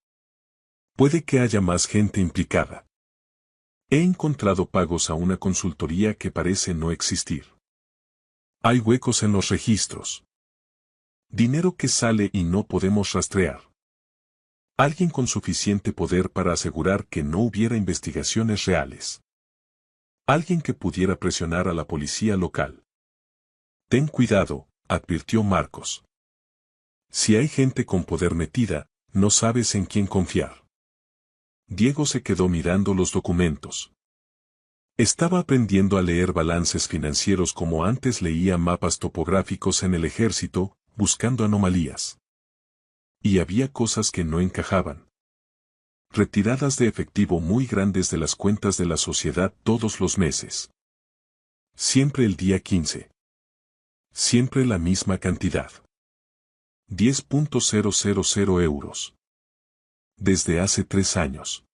Puede que haya más gente implicada. He encontrado pagos a una consultoría que parece no existir. Hay huecos en los registros. Dinero que sale y no podemos rastrear. Alguien con suficiente poder para asegurar que no hubiera investigaciones reales. Alguien que pudiera presionar a la policía local. Ten cuidado, advirtió Marcos. Si hay gente con poder metida, no sabes en quién confiar. Diego se quedó mirando los documentos. Estaba aprendiendo a leer balances financieros como antes leía mapas topográficos en el ejército, buscando anomalías. Y había cosas que no encajaban. Retiradas de efectivo muy grandes de las cuentas de la sociedad todos los meses. Siempre el día 15. Siempre la misma cantidad. 10.000 euros. Desde hace 3 años.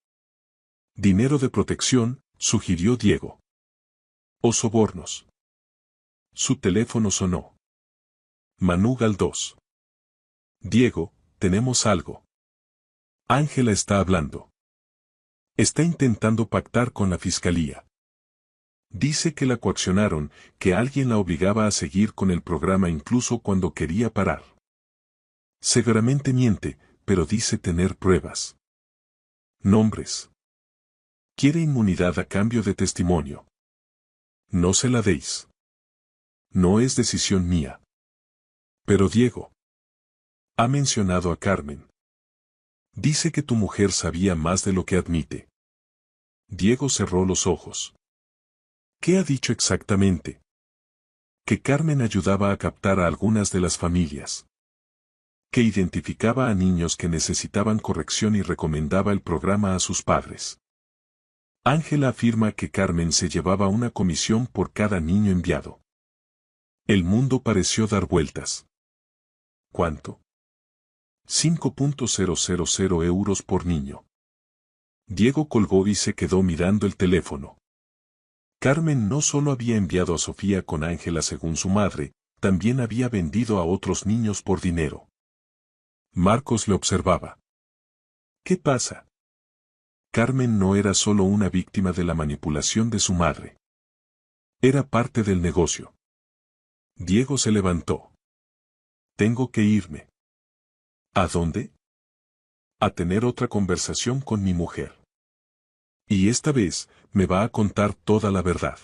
Dinero de protección, sugirió Diego. O sobornos. Su teléfono sonó. Manu Galdós. Diego, tenemos algo. Ángela está hablando. Está intentando pactar con la fiscalía. Dice que la coaccionaron, que alguien la obligaba a seguir con el programa incluso cuando quería parar. Seguramente miente, pero dice tener pruebas. Nombres. Quiere inmunidad a cambio de testimonio. No se la deis. No es decisión mía. Pero Diego. Ha mencionado a Carmen. Dice que tu mujer sabía más de lo que admite. Diego cerró los ojos. ¿Qué ha dicho exactamente? Que Carmen ayudaba a captar a algunas de las familias. Que identificaba a niños que necesitaban corrección y recomendaba el programa a sus padres. Ángela afirma que Carmen se llevaba una comisión por cada niño enviado. El mundo pareció dar vueltas. ¿Cuánto? 5.000 euros por niño. Diego colgó y se quedó mirando el teléfono. Carmen no solo había enviado a Sofía con Ángela según su madre, también había vendido a otros niños por dinero. Marcos le observaba. ¿Qué pasa? Carmen no era solo una víctima de la manipulación de su madre. Era parte del negocio. Diego se levantó. Tengo que irme. ¿A dónde? A tener otra conversación con mi mujer. Y esta vez, me va a contar toda la verdad.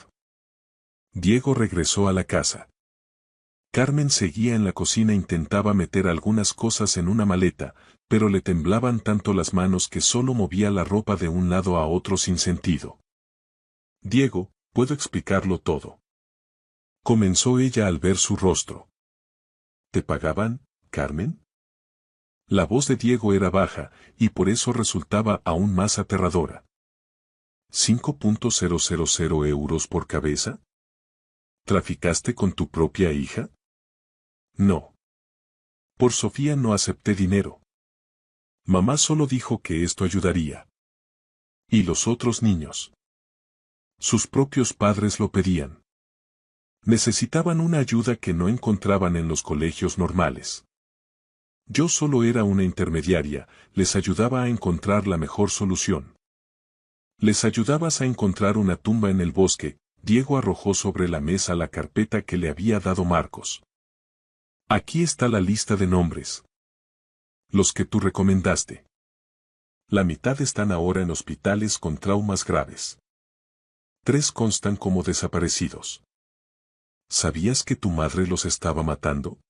Diego regresó a la casa. Carmen seguía en la cocina e intentaba meter algunas cosas en una maleta, pero le temblaban tanto las manos que solo movía la ropa de un lado a otro sin sentido. Diego, puedo explicarlo todo. Comenzó ella al ver su rostro. ¿Te pagaban, Carmen? La voz de Diego era baja, y por eso resultaba aún más aterradora. 5.000 euros por cabeza. ¿Traficaste con tu propia hija? No. Por Sofía no acepté dinero. Mamá solo dijo que esto ayudaría. ¿Y los otros niños? Sus propios padres lo pedían. Necesitaban una ayuda que no encontraban en los colegios normales. Yo solo era una intermediaria, les ayudaba a encontrar la mejor solución. Les ayudabas a encontrar una tumba en el bosque. Diego arrojó sobre la mesa la carpeta que le había dado Marcos. Aquí está la lista de nombres. Los que tú recomendaste. La mitad están ahora en hospitales con traumas graves. 3 constan como desaparecidos. ¿Sabías que tu madre los estaba matando?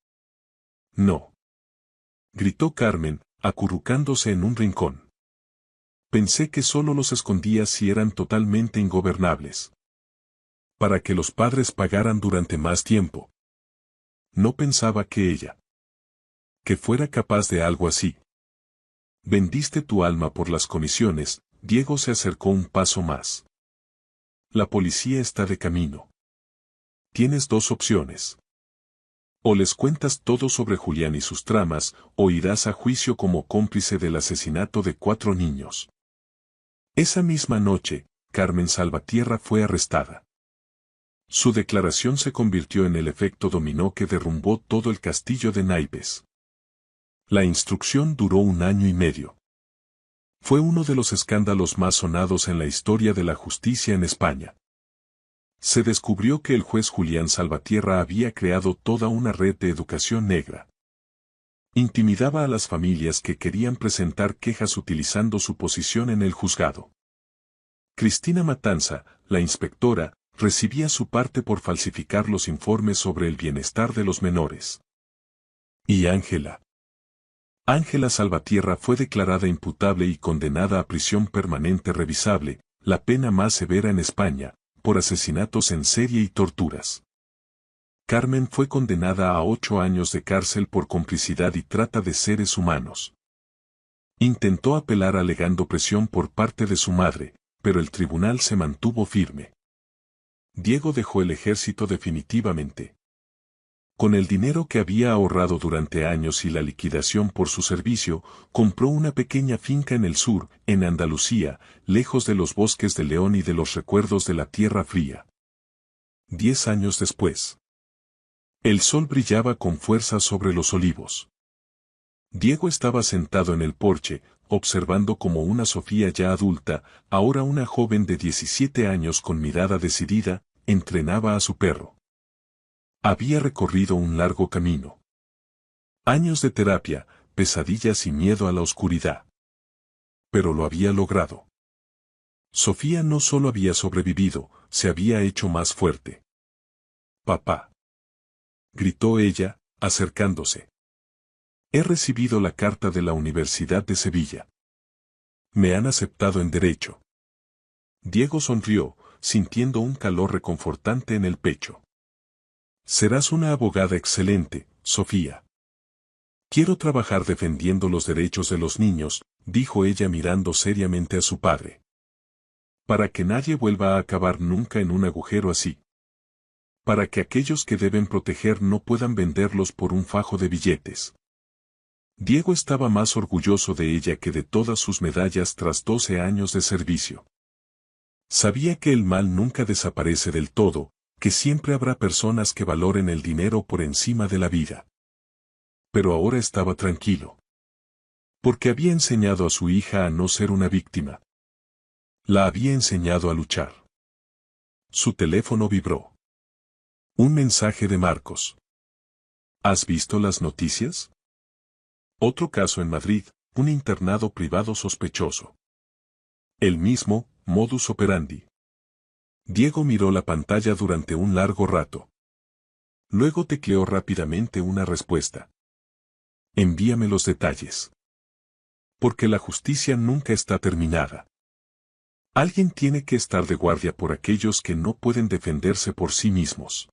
No. Gritó Carmen, acurrucándose en un rincón. Pensé que solo los escondías si eran totalmente ingobernables. Para que los padres pagaran durante más tiempo. No pensaba que ella. Que fuera capaz de algo así. Vendiste tu alma por las comisiones. Diego se acercó un paso más. La policía está de camino. Tienes 2 opciones. O les cuentas todo sobre Julián y sus tramas, o irás a juicio como cómplice del asesinato de 4 niños. Esa misma noche, Carmen Salvatierra fue arrestada. Su declaración se convirtió en el efecto dominó que derrumbó todo el castillo de naipes. La instrucción duró 1 año y medio. Fue uno de los escándalos más sonados en la historia de la justicia en España. Se descubrió que el juez Julián Salvatierra había creado toda una red de educación negra. Intimidaba a las familias que querían presentar quejas utilizando su posición en el juzgado. Cristina Matanza, la inspectora, recibía su parte por falsificar los informes sobre el bienestar de los menores. ¿Y Ángela? Ángela Salvatierra fue declarada imputable y condenada a prisión permanente revisable, la pena más severa en España, por asesinatos en serie y torturas. Carmen fue condenada a 8 años de cárcel por complicidad y trata de seres humanos. Intentó apelar alegando presión por parte de su madre, pero el tribunal se mantuvo firme. Diego dejó el ejército definitivamente. Con el dinero que había ahorrado durante años y la liquidación por su servicio, compró una pequeña finca en el sur, en Andalucía, lejos de los bosques de León y de los recuerdos de la Tierra Fría. 10 años después. El sol brillaba con fuerza sobre los olivos. Diego estaba sentado en el porche, observando cómo una Sofía ya adulta, ahora una joven de 17 años con mirada decidida, entrenaba a su perro. Había recorrido un largo camino. Años de terapia, pesadillas y miedo a la oscuridad. Pero lo había logrado. Sofía no solo había sobrevivido, se había hecho más fuerte. «Papá», gritó ella, acercándose. «He recibido la carta de la Universidad de Sevilla. Me han aceptado en Derecho». Diego sonrió, sintiendo un calor reconfortante en el pecho. «Serás una abogada excelente, Sofía». «Quiero trabajar defendiendo los derechos de los niños», dijo ella mirando seriamente a su padre. «Para que nadie vuelva a acabar nunca en un agujero así. Para que aquellos que deben proteger no puedan venderlos por un fajo de billetes». Diego estaba más orgulloso de ella que de todas sus medallas tras 12 años de servicio. Sabía que el mal nunca desaparece del todo, que siempre habrá personas que valoren el dinero por encima de la vida. Pero ahora estaba tranquilo. Porque había enseñado a su hija a no ser una víctima. La había enseñado a luchar. Su teléfono vibró. Un mensaje de Marcos. ¿Has visto las noticias? Otro caso en Madrid, un internado privado sospechoso. El mismo, modus operandi. Diego miró la pantalla durante un largo rato. Luego tecleó rápidamente una respuesta. Envíame los detalles. Porque la justicia nunca está terminada. Alguien tiene que estar de guardia por aquellos que no pueden defenderse por sí mismos.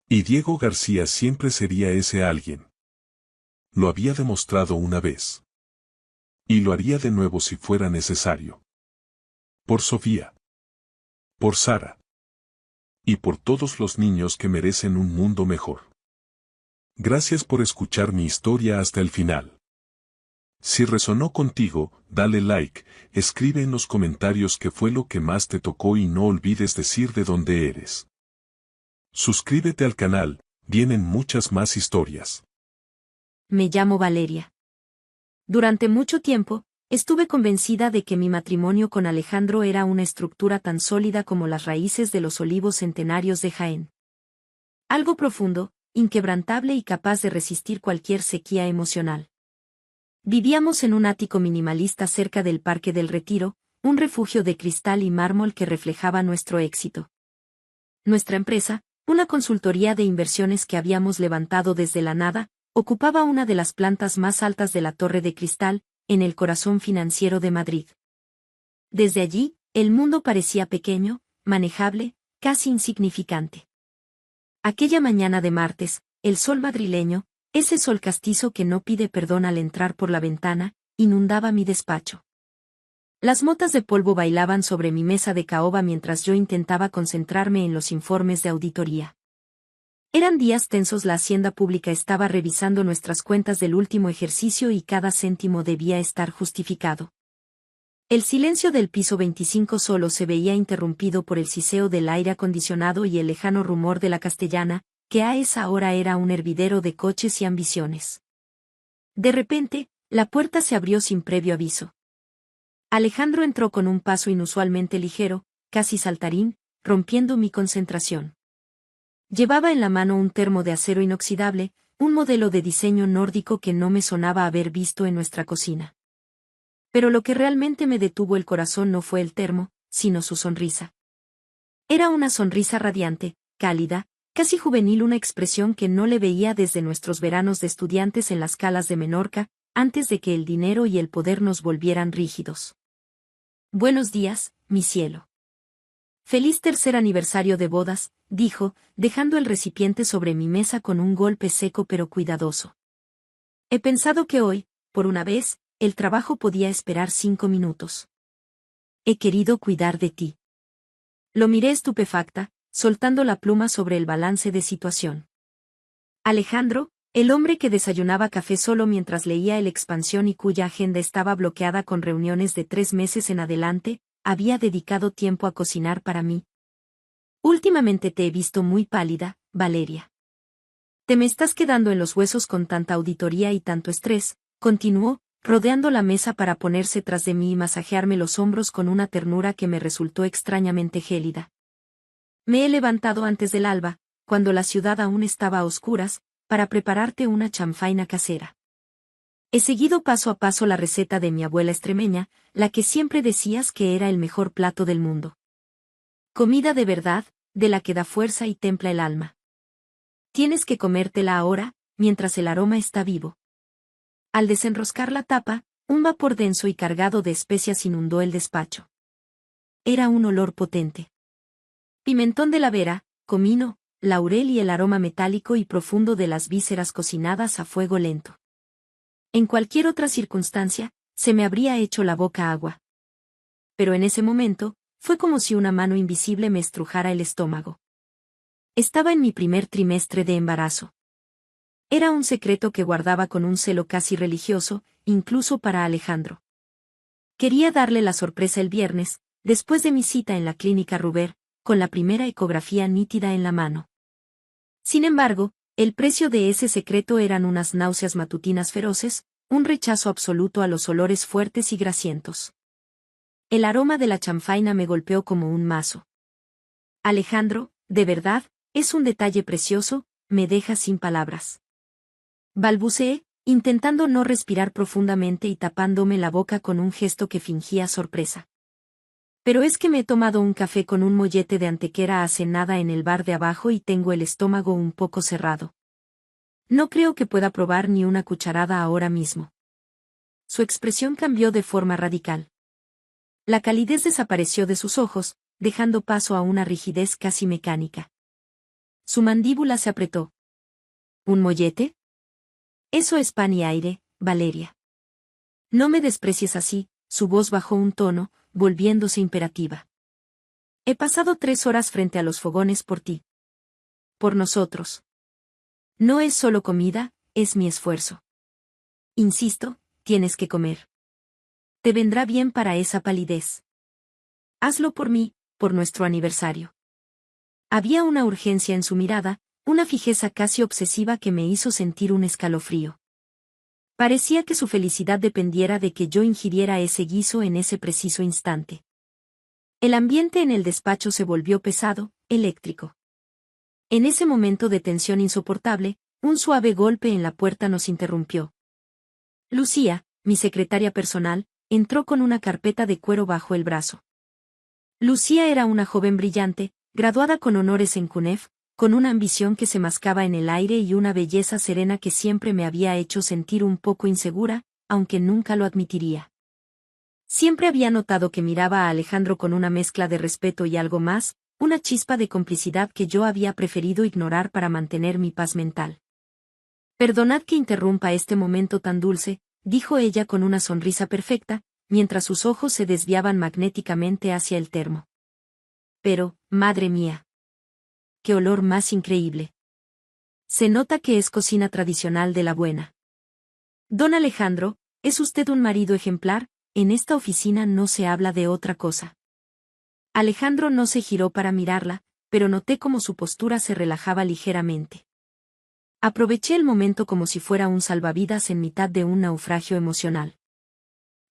Y Diego García siempre sería ese alguien. Lo había demostrado una vez. Y lo haría de nuevo si fuera necesario. Por Sofía. Por Sara. Y por todos los niños que merecen un mundo mejor. Gracias por escuchar mi historia hasta el final. Si resonó contigo, dale like, escribe en los comentarios qué fue lo que más te tocó y no olvides decir de dónde eres. Suscríbete al canal, vienen muchas más historias. Me llamo Valeria. Durante mucho tiempo, estuve convencida de que mi matrimonio con Alejandro era una estructura tan sólida como las raíces de los olivos centenarios de Jaén. Algo profundo, inquebrantable y capaz de resistir cualquier sequía emocional. Vivíamos en un ático minimalista cerca del Parque del Retiro, un refugio de cristal y mármol que reflejaba nuestro éxito. Nuestra empresa, una consultoría de inversiones que habíamos levantado desde la nada, ocupaba una de las plantas más altas de la Torre de Cristal, en el corazón financiero de Madrid. Desde allí, el mundo parecía pequeño, manejable, casi insignificante. Aquella mañana de martes, el sol madrileño, ese sol castizo que no pide perdón al entrar por la ventana, inundaba mi despacho. Las motas de polvo bailaban sobre mi mesa de caoba mientras yo intentaba concentrarme en los informes de auditoría. Eran días tensos, la hacienda pública estaba revisando nuestras cuentas del último ejercicio y cada céntimo debía estar justificado. El silencio del piso 25 solo se veía interrumpido por el siseo del aire acondicionado y el lejano rumor de la Castellana, que a esa hora era un hervidero de coches y ambiciones. De repente, la puerta se abrió sin previo aviso. Alejandro entró con un paso inusualmente ligero, casi saltarín, rompiendo mi concentración. Llevaba en la mano un termo de acero inoxidable, un modelo de diseño nórdico que no me sonaba haber visto en nuestra cocina. Pero lo que realmente me detuvo el corazón no fue el termo, sino su sonrisa. Era una sonrisa radiante, cálida, casi juvenil, una expresión que no le veía desde nuestros veranos de estudiantes en las calas de Menorca, antes de que el dinero y el poder nos volvieran rígidos. Buenos días, mi cielo. Feliz tercer aniversario de bodas, dijo, dejando el recipiente sobre mi mesa con un golpe seco pero cuidadoso. He pensado que hoy, por una vez, el trabajo podía esperar 5 minutos. He querido cuidar de ti. Lo miré estupefacta, soltando la pluma sobre el balance de situación. Alejandro, el hombre que desayunaba café solo mientras leía El Expansión y cuya agenda estaba bloqueada con reuniones de 3 meses en adelante, había dedicado tiempo a cocinar para mí. Últimamente te he visto muy pálida, Valeria. Te me estás quedando en los huesos con tanta auditoría y tanto estrés, continuó, rodeando la mesa para ponerse tras de mí y masajearme los hombros con una ternura que me resultó extrañamente gélida. Me he levantado antes del alba, cuando la ciudad aún estaba a oscuras, para prepararte una chanfaina casera. He seguido paso a paso la receta de mi abuela extremeña, la que siempre decías que era el mejor plato del mundo. Comida de verdad, de la que da fuerza y templa el alma. Tienes que comértela ahora, mientras el aroma está vivo. Al desenroscar la tapa, un vapor denso y cargado de especias inundó el despacho. Era un olor potente. Pimentón de la vera, comino, laurel y el aroma metálico y profundo de las vísceras cocinadas a fuego lento. En cualquier otra circunstancia, se me habría hecho la boca agua. Pero en ese momento, fue como si una mano invisible me estrujara el estómago. Estaba en mi primer trimestre de embarazo. Era un secreto que guardaba con un celo casi religioso, incluso para Alejandro. Quería darle la sorpresa el viernes, después de mi cita en la clínica Ruber, con la primera ecografía nítida en la mano. Sin embargo, el precio de ese secreto eran unas náuseas matutinas feroces, un rechazo absoluto a los olores fuertes y grasientos. El aroma de la chanfaina me golpeó como un mazo. Alejandro, de verdad, es un detalle precioso, me deja sin palabras. Balbuceé, intentando no respirar profundamente y tapándome la boca con un gesto que fingía sorpresa. Pero es que me he tomado un café con un mollete de antequera hace nada en el bar de abajo y tengo el estómago un poco cerrado. No creo que pueda probar ni una cucharada ahora mismo. Su expresión cambió de forma radical. La calidez desapareció de sus ojos, dejando paso a una rigidez casi mecánica. Su mandíbula se apretó. ¿Un mollete? Eso es pan y aire, Valeria. No me desprecies así, su voz bajó un tono, volviéndose imperativa. He pasado 3 horas frente a los fogones por ti. Por nosotros. No es solo comida, es mi esfuerzo. Insisto, tienes que comer. Te vendrá bien para esa palidez. Hazlo por mí, por nuestro aniversario. Había una urgencia en su mirada, una fijeza casi obsesiva que me hizo sentir un escalofrío. Parecía que su felicidad dependiera de que yo ingiriera ese guiso en ese preciso instante. El ambiente en el despacho se volvió pesado, eléctrico. En ese momento de tensión insoportable, un suave golpe en la puerta nos interrumpió. Lucía, mi secretaria personal, entró con una carpeta de cuero bajo el brazo. Lucía era una joven brillante, graduada con honores en CUNEF, con una ambición que se mascaba en el aire y una belleza serena que siempre me había hecho sentir un poco insegura, aunque nunca lo admitiría. Siempre había notado que miraba a Alejandro con una mezcla de respeto y algo más, una chispa de complicidad que yo había preferido ignorar para mantener mi paz mental. Perdonad que interrumpa este momento tan dulce, dijo ella con una sonrisa perfecta, mientras sus ojos se desviaban magnéticamente hacia el termo. Pero, madre mía. ¡Qué olor más increíble! Se nota que es cocina tradicional de la buena. Don Alejandro, ¿es usted un marido ejemplar? En esta oficina no se habla de otra cosa. Alejandro no se giró para mirarla, pero noté cómo su postura se relajaba ligeramente. Aproveché el momento como si fuera un salvavidas en mitad de un naufragio emocional.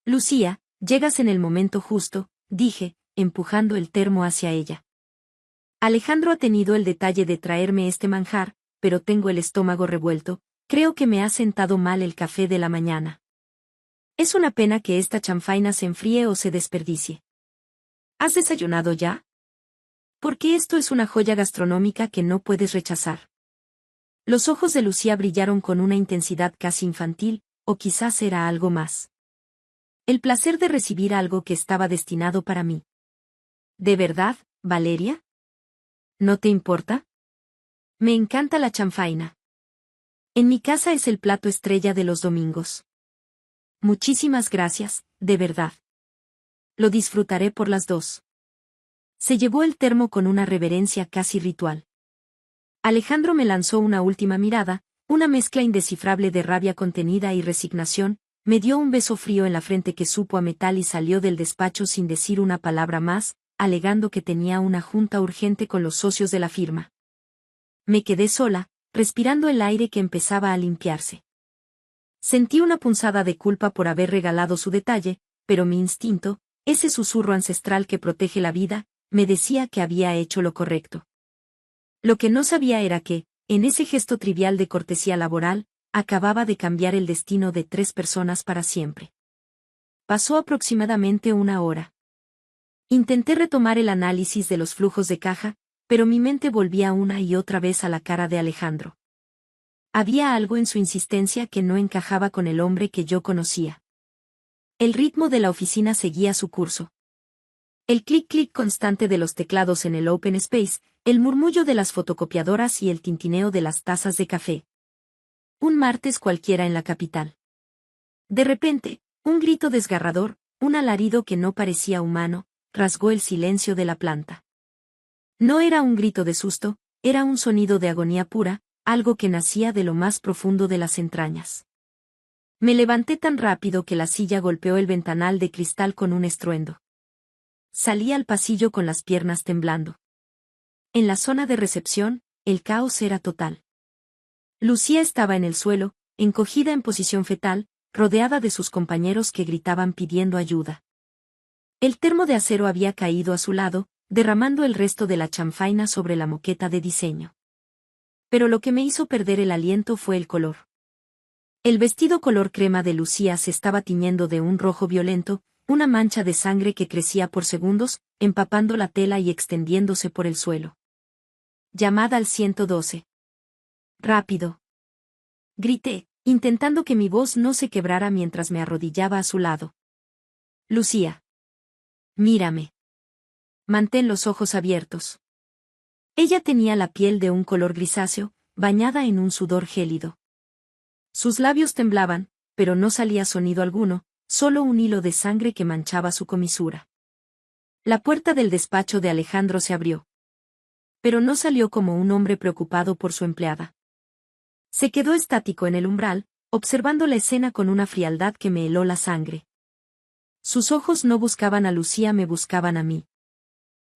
Lucía, llegas en el momento justo, dije, empujando el termo hacia ella. Alejandro ha tenido el detalle de traerme este manjar, pero tengo el estómago revuelto, creo que me ha sentado mal el café de la mañana. Es una pena que esta chanfaina se enfríe o se desperdicie. ¿Has desayunado ya? Porque esto es una joya gastronómica que no puedes rechazar. Los ojos de Lucía brillaron con una intensidad casi infantil, o quizás era algo más. El placer de recibir algo que estaba destinado para mí. ¿De verdad, Valeria? ¿No te importa? Me encanta la chanfaina. En mi casa es el plato estrella de los domingos. Muchísimas gracias, de verdad. Lo disfrutaré por las dos. Se llevó el termo con una reverencia casi ritual. Alejandro me lanzó una última mirada, una mezcla indescifrable de rabia contenida y resignación, me dio un beso frío en la frente que supo a metal y salió del despacho sin decir una palabra más, alegando que tenía una junta urgente con los socios de la firma. Me quedé sola, respirando el aire que empezaba a limpiarse. Sentí una punzada de culpa por haber regalado su detalle, pero mi instinto, ese susurro ancestral que protege la vida, me decía que había hecho lo correcto. Lo que no sabía era que, en ese gesto trivial de cortesía laboral, acababa de cambiar el destino de 3 personas para siempre. Pasó aproximadamente una hora. Intenté retomar el análisis de los flujos de caja, pero mi mente volvía una y otra vez a la cara de Alejandro. Había algo en su insistencia que no encajaba con el hombre que yo conocía. El ritmo de la oficina seguía su curso. El clic-clic constante de los teclados en el open space, el murmullo de las fotocopiadoras y el tintineo de las tazas de café. Un martes cualquiera en la capital. De repente, un grito desgarrador, un alarido que no parecía humano, rasgó el silencio de la planta. No era un grito de susto, era un sonido de agonía pura, algo que nacía de lo más profundo de las entrañas. Me levanté tan rápido que la silla golpeó el ventanal de cristal con un estruendo. Salí al pasillo con las piernas temblando. En la zona de recepción, el caos era total. Lucía estaba en el suelo, encogida en posición fetal, rodeada de sus compañeros que gritaban pidiendo ayuda. El termo de acero había caído a su lado, derramando el resto de la chanfaina sobre la moqueta de diseño. Pero lo que me hizo perder el aliento fue el color. El vestido color crema de Lucía se estaba tiñendo de un rojo violento, una mancha de sangre que crecía por segundos, empapando la tela y extendiéndose por el suelo. Llamada al 112. Rápido. Grité, intentando que mi voz no se quebrara mientras me arrodillaba a su lado. Lucía. Mírame. Mantén los ojos abiertos. Ella tenía la piel de un color grisáceo, bañada en un sudor gélido. Sus labios temblaban, pero no salía sonido alguno, solo un hilo de sangre que manchaba su comisura. La puerta del despacho de Alejandro se abrió. Pero no salió como un hombre preocupado por su empleada. Se quedó estático en el umbral, observando la escena con una frialdad que me heló la sangre. Sus ojos no buscaban a Lucía, me buscaban a mí.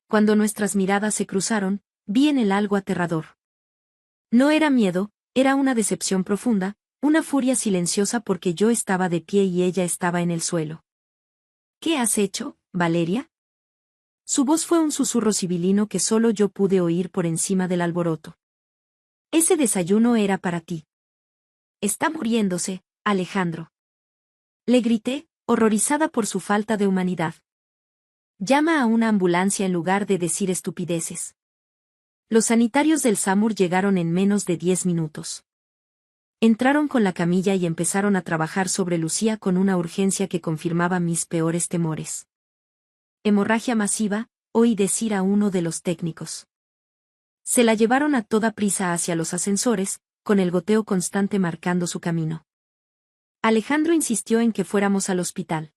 Cuando nuestras miradas se cruzaron, vi en él algo aterrador. No era miedo, era una decepción profunda, una furia silenciosa porque yo estaba de pie y ella estaba en el suelo. ¿Qué has hecho, Valeria? Su voz fue un susurro sibilino que solo yo pude oír por encima del alboroto. Ese desayuno era para ti. Está muriéndose, Alejandro. Le grité, horrorizada por su falta de humanidad. Llama a una ambulancia en lugar de decir estupideces. Los sanitarios del SAMUR llegaron en menos de 10 minutos. Entraron con la camilla y empezaron a trabajar sobre Lucía con una urgencia que confirmaba mis peores temores. Hemorragia masiva, oí decir a uno de los técnicos. Se la llevaron a toda prisa hacia los ascensores, con el goteo constante marcando su camino. Alejandro insistió en que fuéramos al hospital.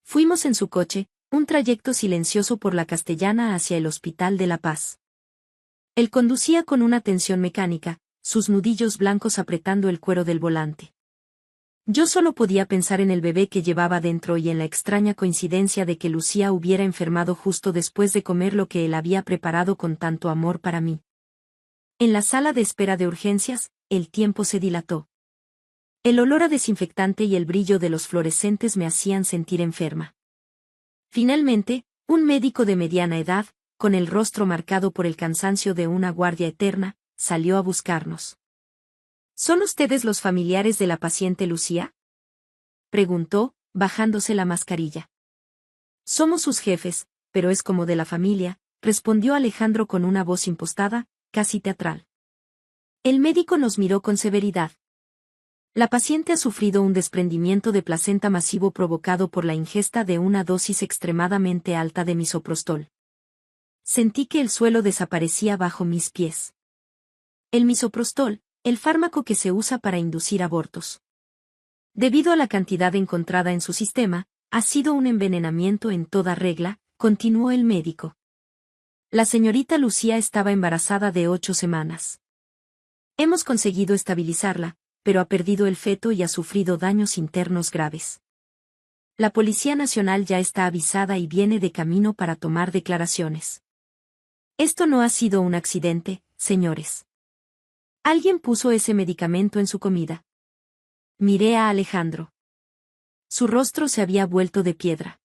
Fuimos en su coche, un trayecto silencioso por la Castellana hacia el Hospital de la Paz. Él conducía con una tensión mecánica, sus nudillos blancos apretando el cuero del volante. Yo solo podía pensar en el bebé que llevaba dentro y en la extraña coincidencia de que Lucía hubiera enfermado justo después de comer lo que él había preparado con tanto amor para mí. En la sala de espera de urgencias, el tiempo se dilató. El olor a desinfectante y el brillo de los fluorescentes me hacían sentir enferma. Finalmente, un médico de mediana edad, con el rostro marcado por el cansancio de una guardia eterna, salió a buscarnos. ¿Son ustedes los familiares de la paciente Lucía?, preguntó, bajándose la mascarilla. Somos sus jefes, pero es como de la familia, respondió Alejandro con una voz impostada, casi teatral. El médico nos miró con severidad. La paciente ha sufrido un desprendimiento de placenta masivo provocado por la ingesta de una dosis extremadamente alta de misoprostol. Sentí que el suelo desaparecía bajo mis pies. El misoprostol, el fármaco que se usa para inducir abortos. Debido a la cantidad encontrada en su sistema, ha sido un envenenamiento en toda regla, continuó el médico. La señorita Lucía estaba embarazada de 8 semanas. Hemos conseguido estabilizarla, pero ha perdido el feto y ha sufrido daños internos graves. La Policía Nacional ya está avisada y viene de camino para tomar declaraciones. Esto no ha sido un accidente, señores. Alguien puso ese medicamento en su comida. Miré a Alejandro. Su rostro se había vuelto de piedra.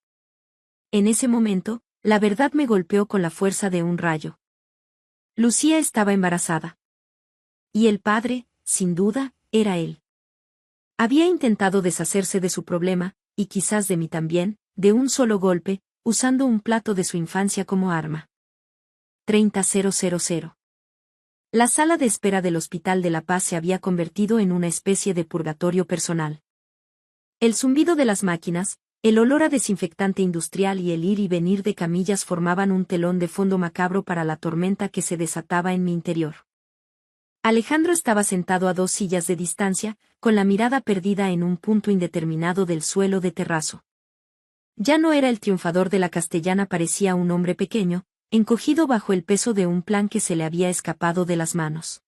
En ese momento, la verdad me golpeó con la fuerza de un rayo. Lucía estaba embarazada. Y el padre, sin duda, era él. Había intentado deshacerse de su problema, y quizás de mí también, de un solo golpe, usando un plato de su infancia como arma. 30.000. La sala de espera del Hospital de la Paz se había convertido en una especie de purgatorio personal. El zumbido de las máquinas, el olor a desinfectante industrial y el ir y venir de camillas formaban un telón de fondo macabro para la tormenta que se desataba en mi interior. Alejandro estaba sentado a 2 sillas de distancia, con la mirada perdida en un punto indeterminado del suelo de terrazo. Ya no era el triunfador de la Castellana, parecía un hombre pequeño, encogido bajo el peso de un plan que se le había escapado de las manos.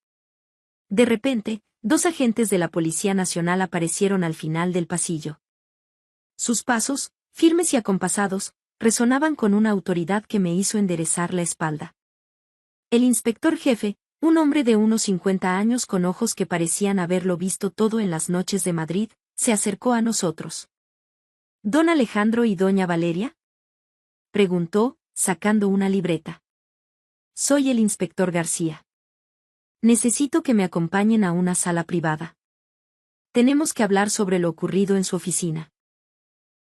De repente, 2 agentes de la Policía Nacional aparecieron al final del pasillo. Sus pasos, firmes y acompasados, resonaban con una autoridad que me hizo enderezar la espalda. El inspector jefe, un hombre de unos 50 años con ojos que parecían haberlo visto todo en las noches de Madrid, se acercó a nosotros. ¿Don Alejandro y doña Valeria?, preguntó, sacando una libreta. Soy el inspector García. Necesito que me acompañen a una sala privada. Tenemos que hablar sobre lo ocurrido en su oficina.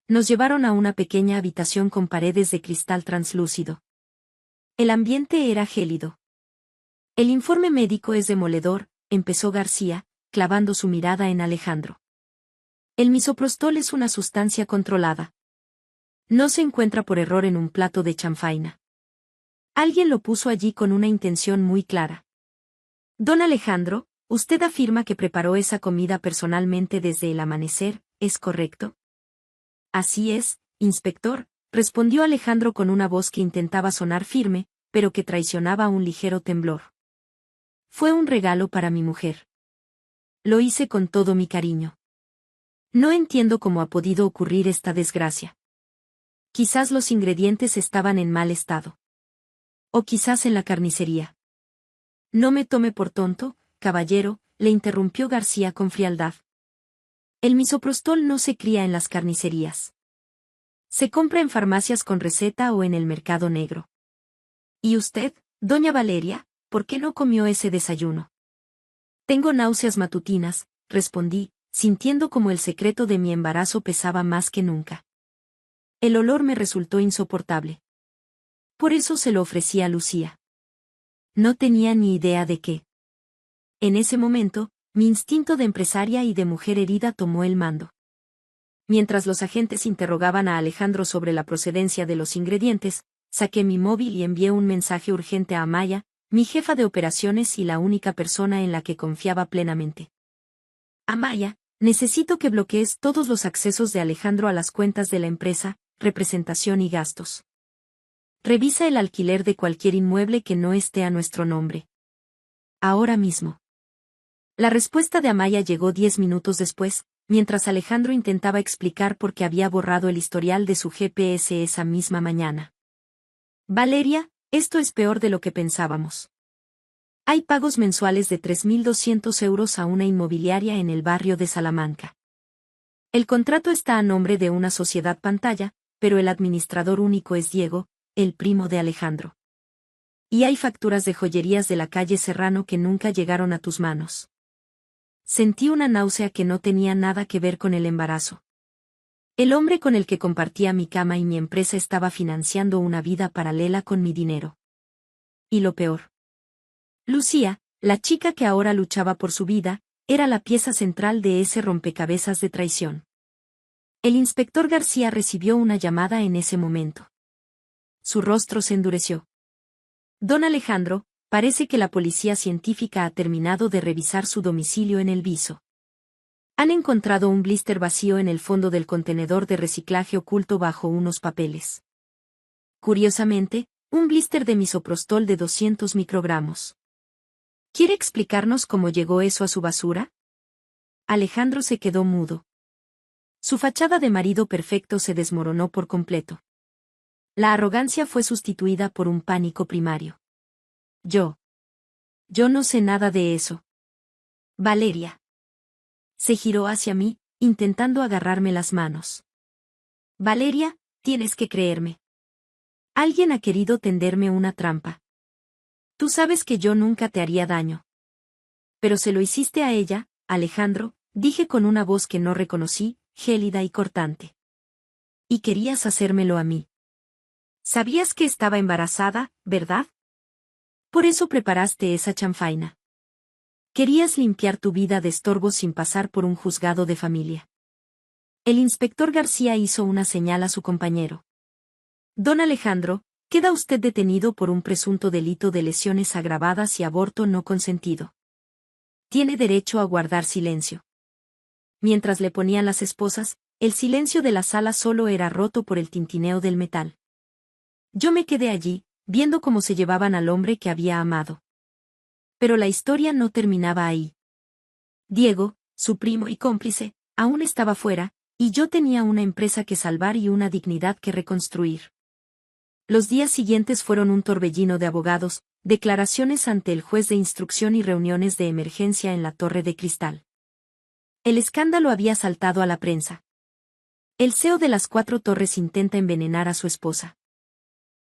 Nos llevaron a una pequeña habitación con paredes de cristal translúcido. El ambiente era gélido. El informe médico es demoledor, empezó García, clavando su mirada en Alejandro. El misoprostol es una sustancia controlada. No se encuentra por error en un plato de chanfaina. Alguien lo puso allí con una intención muy clara. Don Alejandro, usted afirma que preparó esa comida personalmente desde el amanecer, ¿es correcto? Así es, inspector, respondió Alejandro con una voz que intentaba sonar firme, pero que traicionaba un ligero temblor. Fue un regalo para mi mujer. Lo hice con todo mi cariño. No entiendo cómo ha podido ocurrir esta desgracia. Quizás los ingredientes estaban en mal estado. O quizás en la carnicería. No me tome por tonto, caballero, le interrumpió García con frialdad. El misoprostol no se cría en las carnicerías. Se compra en farmacias con receta o en el mercado negro. ¿Y usted, doña Valeria, por qué no comió ese desayuno? Tengo náuseas matutinas, respondí, sintiendo como el secreto de mi embarazo pesaba más que nunca. El olor me resultó insoportable. Por eso se lo ofrecí a Lucía. No tenía ni idea de qué. En ese momento, mi instinto de empresaria y de mujer herida tomó el mando. Mientras los agentes interrogaban a Alejandro sobre la procedencia de los ingredientes, saqué mi móvil y envié un mensaje urgente a Amaya, mi jefa de operaciones y la única persona en la que confiaba plenamente. Amaya, necesito que bloquees todos los accesos de Alejandro a las cuentas de la empresa, representación y gastos. Revisa el alquiler de cualquier inmueble que no esté a nuestro nombre. Ahora mismo. La respuesta de Amaya llegó 10 minutos después, mientras Alejandro intentaba explicar por qué había borrado el historial de su GPS esa misma mañana. Valeria, esto es peor de lo que pensábamos. Hay pagos mensuales de 3.200 euros a una inmobiliaria en el barrio de Salamanca. El contrato está a nombre de una sociedad pantalla, pero el administrador único es Diego, el primo de Alejandro. Y hay facturas de joyerías de la calle Serrano que nunca llegaron a tus manos. Sentí una náusea que no tenía nada que ver con el embarazo. El hombre con el que compartía mi cama y mi empresa estaba financiando una vida paralela con mi dinero. Y lo peor. Lucía, la chica que ahora luchaba por su vida, era la pieza central de ese rompecabezas de traición. El inspector García recibió una llamada en ese momento. Su rostro se endureció. Don Alejandro, parece que la policía científica ha terminado de revisar su domicilio en El Viso. Han encontrado un blister vacío en el fondo del contenedor de reciclaje oculto bajo unos papeles. Curiosamente, un blister de misoprostol de 200 microgramos. ¿Quiere explicarnos cómo llegó eso a su basura? Alejandro se quedó mudo. Su fachada de marido perfecto se desmoronó por completo. La arrogancia fue sustituida por un pánico primario. Yo no sé nada de eso. Valeria. Se giró hacia mí, intentando agarrarme las manos. Valeria, tienes que creerme. Alguien ha querido tenderme una trampa. Tú sabes que yo nunca te haría daño. Pero se lo hiciste a ella, Alejandro, dije con una voz que no reconocí, gélida y cortante. Y querías hacérmelo a mí. Sabías que estaba embarazada, ¿verdad? Por eso preparaste esa chanfaina. Querías limpiar tu vida de estorbos sin pasar por un juzgado de familia. El inspector García hizo una señal a su compañero. Don Alejandro, queda usted detenido por un presunto delito de lesiones agravadas y aborto no consentido. Tiene derecho a guardar silencio. Mientras le ponían las esposas, el silencio de la sala solo era roto por el tintineo del metal. Yo me quedé allí, viendo cómo se llevaban al hombre que había amado. Pero la historia no terminaba ahí. Diego, su primo y cómplice, aún estaba fuera, y yo tenía una empresa que salvar y una dignidad que reconstruir. Los días siguientes fueron un torbellino de abogados, declaraciones ante el juez de instrucción y reuniones de emergencia en la Torre de Cristal. El escándalo había saltado a la prensa. El CEO de las 4 Torres intenta envenenar a su esposa.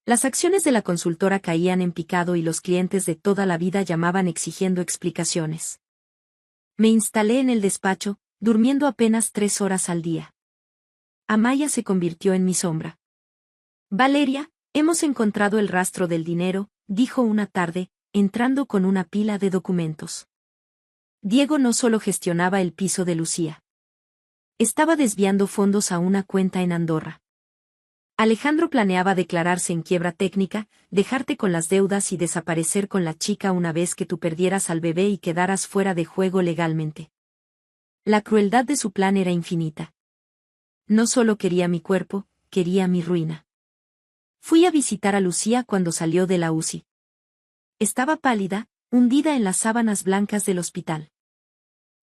Las acciones de la consultora caían en picado y los clientes de toda la vida llamaban exigiendo explicaciones. Me instalé en el despacho, durmiendo apenas 3 horas al día. Amaya se convirtió en mi sombra. Valeria, hemos encontrado el rastro del dinero, dijo una tarde, entrando con una pila de documentos. Diego no solo gestionaba el piso de Lucía. Estaba desviando fondos a una cuenta en Andorra. Alejandro planeaba declararse en quiebra técnica, dejarte con las deudas y desaparecer con la chica una vez que tú perdieras al bebé y quedaras fuera de juego legalmente. La crueldad de su plan era infinita. No solo quería mi cuerpo, quería mi ruina. Fui a visitar a Lucía cuando salió de la UCI. Estaba pálida, hundida en las sábanas blancas del hospital.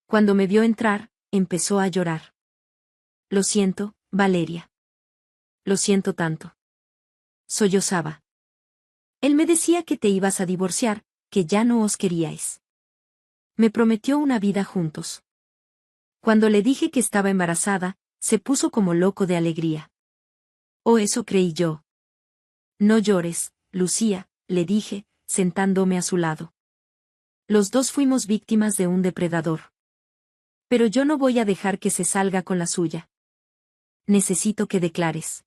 Cuando me vio entrar, empezó a llorar. Lo siento, Valeria. Lo siento tanto. Sollozaba. Él me decía que te ibas a divorciar, que ya no os queríais. Me prometió una vida juntos. Cuando le dije que estaba embarazada, se puso como loco de alegría. Oh, eso creí yo. No llores, Lucía, le dije, sentándome a su lado. Los dos fuimos víctimas de un depredador. Pero yo no voy a dejar que se salga con la suya. Necesito que declares.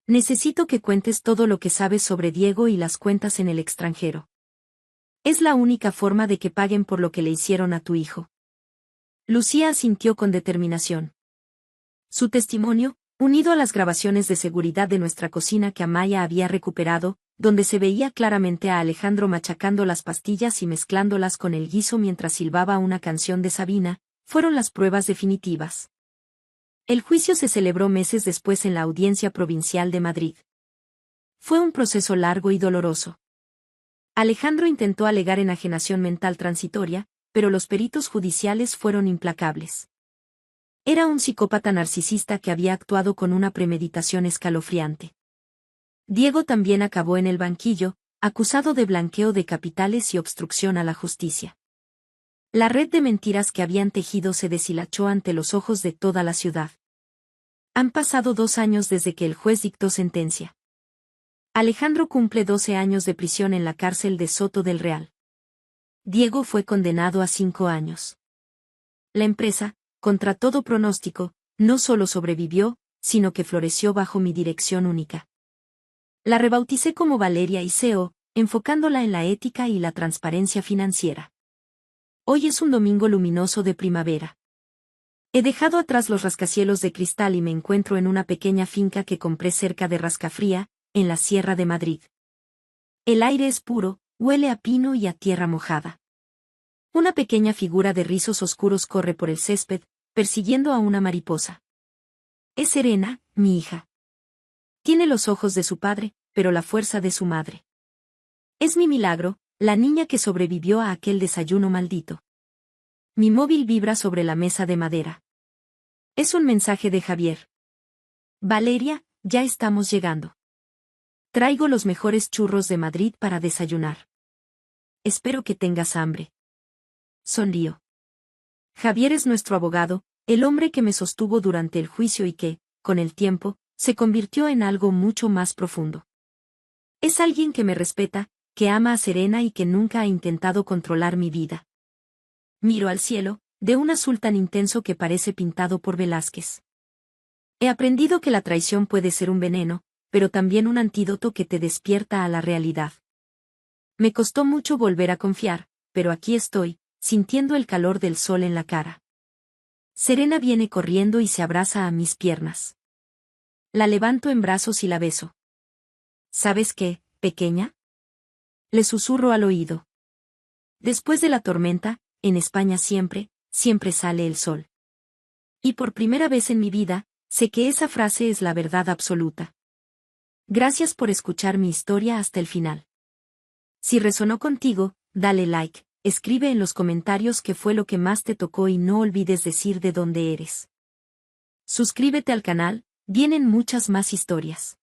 Necesito que cuentes todo lo que sabes sobre Diego y las cuentas en el extranjero. Es la única forma de que paguen por lo que le hicieron a tu hijo. Lucía asintió con determinación. Su testimonio, unido a las grabaciones de seguridad de nuestra cocina que Amaya había recuperado, donde se veía claramente a Alejandro machacando las pastillas y mezclándolas con el guiso mientras silbaba una canción de Sabina, fueron las pruebas definitivas. El juicio se celebró meses después en la Audiencia Provincial de Madrid. Fue un proceso largo y doloroso. Alejandro intentó alegar enajenación mental transitoria, pero los peritos judiciales fueron implacables. Era un psicópata narcisista que había actuado con una premeditación escalofriante. Diego también acabó en el banquillo, acusado de blanqueo de capitales y obstrucción a la justicia. La red de mentiras que habían tejido se deshilachó ante los ojos de toda la ciudad. Han pasado 2 años desde que el juez dictó sentencia. Alejandro cumple 12 años de prisión en la cárcel de Soto del Real. Diego fue condenado a 5 años. La empresa, contra todo pronóstico, no solo sobrevivió, sino que floreció bajo mi dirección única. La rebauticé como Valeria y CEO, enfocándola en la ética y la transparencia financiera. Hoy es un domingo luminoso de primavera. He dejado atrás los rascacielos de cristal y me encuentro en una pequeña finca que compré cerca de Rascafría, en la Sierra de Madrid. El aire es puro, huele a pino y a tierra mojada. Una pequeña figura de rizos oscuros corre por el césped, persiguiendo a una mariposa. Es Serena, mi hija. Tiene los ojos de su padre, pero la fuerza de su madre. Es mi milagro, la niña que sobrevivió a aquel desayuno maldito. Mi móvil vibra sobre la mesa de madera. Es un mensaje de Javier. Valeria, ya estamos llegando. Traigo los mejores churros de Madrid para desayunar. Espero que tengas hambre. Sonrío. Javier es nuestro abogado, el hombre que me sostuvo durante el juicio y que, con el tiempo, se convirtió en algo mucho más profundo. Es alguien que me respeta, que ama a Serena y que nunca ha intentado controlar mi vida. Miro al cielo, de un azul tan intenso que parece pintado por Velázquez. He aprendido que la traición puede ser un veneno, pero también un antídoto que te despierta a la realidad. Me costó mucho volver a confiar, pero aquí estoy, sintiendo el calor del sol en la cara. Serena viene corriendo y se abraza a mis piernas. La levanto en brazos y la beso. ¿Sabes qué, pequeña? Le susurro al oído. Después de la tormenta, en España siempre, siempre sale el sol. Y por primera vez en mi vida, sé que esa frase es la verdad absoluta. Gracias por escuchar mi historia hasta el final. Si resonó contigo, dale like, escribe en los comentarios qué fue lo que más te tocó y no olvides decir de dónde eres. Suscríbete al canal, vienen muchas más historias.